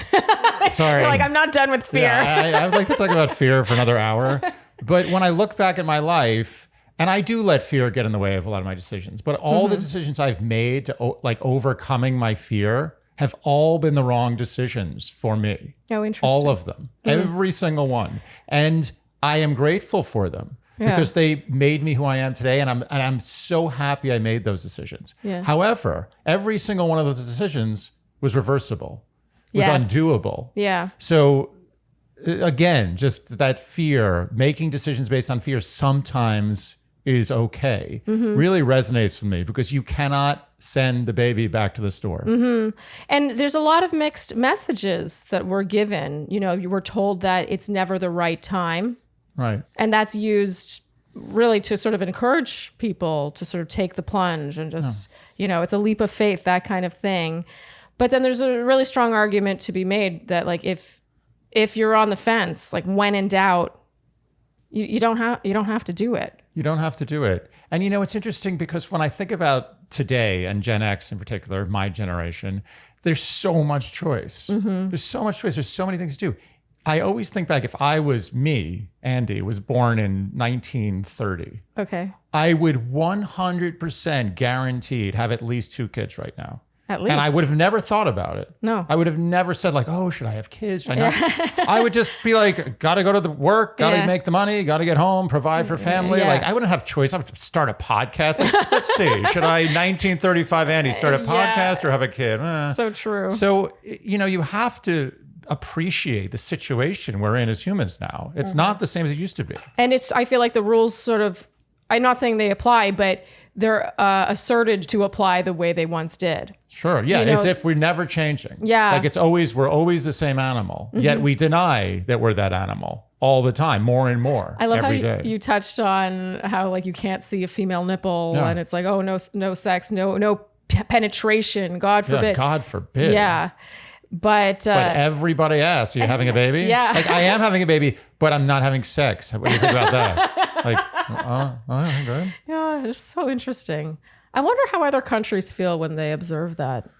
[SPEAKER 3] sorry.
[SPEAKER 2] You're like, I'm not done with fear.
[SPEAKER 3] Yeah, I would like to talk about fear for another hour. But when I look back at my life, and I do let fear get in the way of a lot of my decisions, but all the decisions I've made to like overcoming my fear have all been the wrong decisions for me.
[SPEAKER 2] Oh, interesting.
[SPEAKER 3] All of them, every single one. And I am grateful for them. Because they made me who I am today, and I'm so happy I made those decisions. Yeah. However, every single one of those decisions was reversible, was undoable.
[SPEAKER 2] Yeah.
[SPEAKER 3] So again, just that fear, making decisions based on fear sometimes is okay, really resonates with me, because you cannot send the baby back to the store.
[SPEAKER 2] And there's a lot of mixed messages that were given. You know, you were told that it's never the right time.
[SPEAKER 3] Right.
[SPEAKER 2] And that's used really to sort of encourage people to sort of take the plunge and just, you know, it's a leap of faith, that kind of thing. But then there's a really strong argument to be made that, like, if you're on the fence, like, when in doubt, you don't have to do it. You don't have to do it.
[SPEAKER 3] And, you know, it's interesting because when I think about today, and Gen X in particular, my generation, there's so much choice. There's so much choice. There's so many things to do. I always think back, if I was me, Andy, was born in 1930,
[SPEAKER 2] okay,
[SPEAKER 3] I would 100% guaranteed have at least 2 kids right now.
[SPEAKER 2] At least.
[SPEAKER 3] And I would have never thought about it.
[SPEAKER 2] No.
[SPEAKER 3] I would have never said, like, oh, should I have kids? Should I not? I would just be like, got to go to the work, got to make the money, got to get home, provide for family. Like, I wouldn't have choice. I would start a podcast. Like, let's see, should I, 1935 Andy, start a podcast or have a kid?
[SPEAKER 2] So true.
[SPEAKER 3] So, you know, you have to appreciate the situation we're in as humans now. It's not the same as it used to be.
[SPEAKER 2] And I feel like the rules sort of, I'm not saying they apply, but they're asserted to apply the way they once did.
[SPEAKER 3] Sure. Yeah.
[SPEAKER 2] You know,
[SPEAKER 3] it's if we're never changing.
[SPEAKER 2] Yeah.
[SPEAKER 3] Like we're always the same animal, yet we deny that we're that animal all the time, more and more.
[SPEAKER 2] I love
[SPEAKER 3] every
[SPEAKER 2] how
[SPEAKER 3] day.
[SPEAKER 2] you touched on how, like, you can't see a female nipple and it's like, oh, no sex, no penetration. God forbid.
[SPEAKER 3] Yeah, God forbid.
[SPEAKER 2] Yeah. But
[SPEAKER 3] everybody asks, are you having a baby?
[SPEAKER 2] Yeah.
[SPEAKER 3] Like, I am having a baby, but I'm not having sex. What do you think about that? Like, good.
[SPEAKER 2] Yeah, it's so interesting. I wonder how other countries feel when they observe that.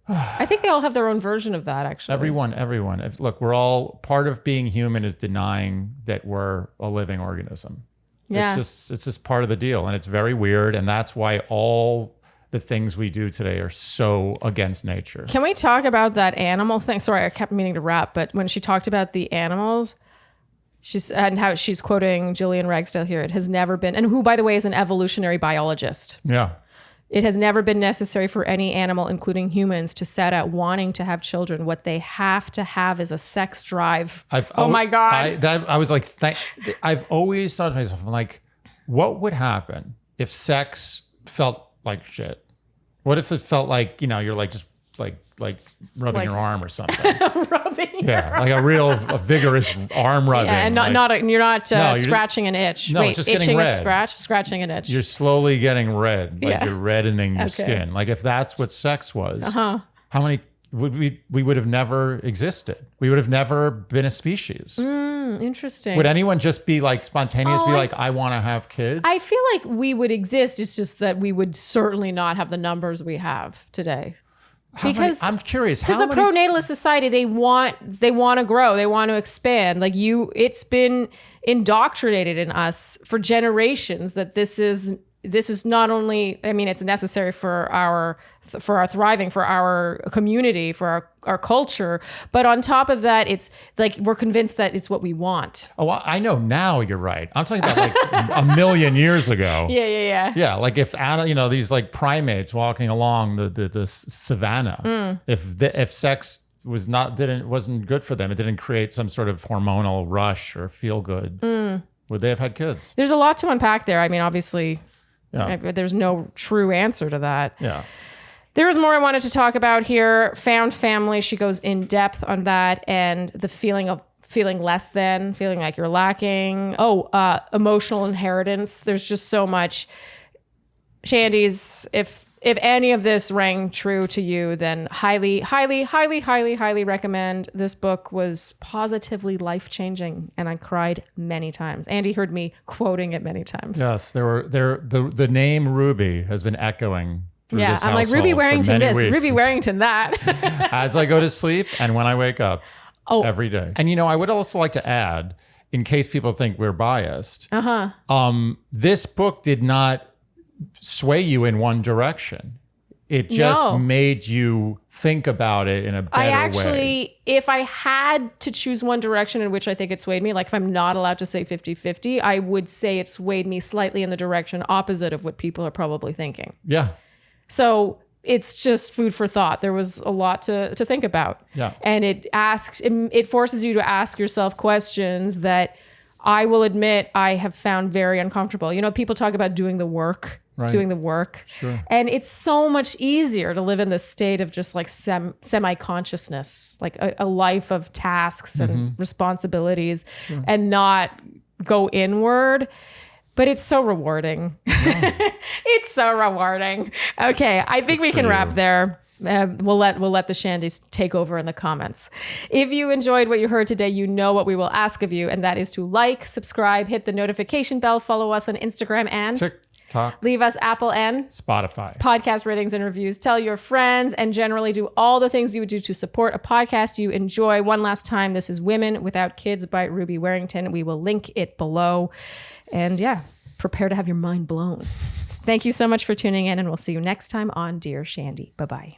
[SPEAKER 2] I think they all have their own version of that, actually.
[SPEAKER 3] Everyone. Look, we're all, part of being human is denying that we're a living organism.
[SPEAKER 2] Yeah.
[SPEAKER 3] It's just part of the deal. And it's very weird. And that's why all the things we do today are so against nature.
[SPEAKER 2] Can we talk about that animal thing? Sorry, I kept meaning to wrap, but when she talked about the animals, and how she's quoting Gillian Ragsdale here, it has never been, and who, by the way, is an evolutionary biologist.
[SPEAKER 3] Yeah.
[SPEAKER 2] It has never been necessary for any animal, including humans, to set out wanting to have children. What they have to have is a sex drive. My God.
[SPEAKER 3] I was like, I've always thought to myself, I'm like, what would happen if sex felt like shit? What if it felt like, you know, you're like just like rubbing your arm or something? Like a vigorous arm rubbing.
[SPEAKER 2] Yeah, and you're not scratching an itch.
[SPEAKER 3] No,
[SPEAKER 2] wait,
[SPEAKER 3] just
[SPEAKER 2] itching
[SPEAKER 3] red.
[SPEAKER 2] a scratch, scratching an itch.
[SPEAKER 3] You're slowly getting red, like you're reddening your skin. Like, if that's what sex was, how many we would have never existed? We would have never been a species.
[SPEAKER 2] Interesting.
[SPEAKER 3] Would anyone just be like spontaneous, like, I want to have kids?
[SPEAKER 2] I feel like we would exist. It's just that we would certainly not have the numbers we have today.
[SPEAKER 3] I'm curious.
[SPEAKER 2] Because a pronatalist society, they want to grow, they want to expand. Like, it's been indoctrinated in us for generations that this is not only, I mean, it's necessary for our thriving, for our community, for our culture, but on top of that, it's like we're convinced that it's what we want.
[SPEAKER 3] Oh, I know now. You're right. I'm talking about like a million years ago.
[SPEAKER 2] Yeah.
[SPEAKER 3] Yeah, like if these like primates walking along the savannah, if sex wasn't good for them, it didn't create some sort of hormonal rush or feel good, would they have had kids?
[SPEAKER 2] There's a lot to unpack there. I mean, obviously.
[SPEAKER 3] Yeah.
[SPEAKER 2] There's no true answer to that.
[SPEAKER 3] Yeah.
[SPEAKER 2] There was more I wanted to talk about here. Found family. She goes in depth on that, and the feeling of feeling less than, feeling like you're lacking. Emotional inheritance. There's just so much. Shandies, if any of this rang true to you, then highly, highly, highly, highly, highly recommend. This book was positively life-changing, and I cried many times. Andy heard me quoting it many times.
[SPEAKER 3] Yes, the name Ruby has been echoing through this
[SPEAKER 2] I'm like,
[SPEAKER 3] household
[SPEAKER 2] Ruby Warrington
[SPEAKER 3] for many
[SPEAKER 2] this,
[SPEAKER 3] weeks.
[SPEAKER 2] Ruby Warrington that.
[SPEAKER 3] As I go to sleep and when I wake up every day. And, I would also like to add, in case people think we're biased, this book did not sway you in one direction. It just made you think about it in a better way.
[SPEAKER 2] If I had to choose one direction in which I think it swayed me, like if I'm not allowed to say 50-50, I would say it swayed me slightly in the direction opposite of what people are probably thinking.
[SPEAKER 3] Yeah.
[SPEAKER 2] So it's just food for thought. There was a lot to think about.
[SPEAKER 3] Yeah.
[SPEAKER 2] And it forces you to ask yourself questions that I will admit I have found very uncomfortable. People talk about doing the work.
[SPEAKER 3] Right.
[SPEAKER 2] Doing the work.
[SPEAKER 3] Sure.
[SPEAKER 2] And it's so much easier to live in this state of just like semi-consciousness, like a life of tasks and responsibilities and not go inward. But it's so rewarding. Yeah. It's so rewarding. Okay, I think we can wrap there. We'll let the Shandies take over in the comments. If you enjoyed what you heard today, you know what we will ask of you, and that is to like, subscribe, hit the notification bell, follow us on Instagram, and
[SPEAKER 3] TikTok.
[SPEAKER 2] Leave us Apple and
[SPEAKER 3] Spotify
[SPEAKER 2] podcast ratings and reviews. Tell your friends, and generally do all the things you would do to support a podcast you enjoy. One last time, this is Women Without Kids by Ruby Warrington. We will link it below. And prepare to have your mind blown. Thank you so much for tuning in, and we'll see you next time on Dear Shandy. Bye-bye.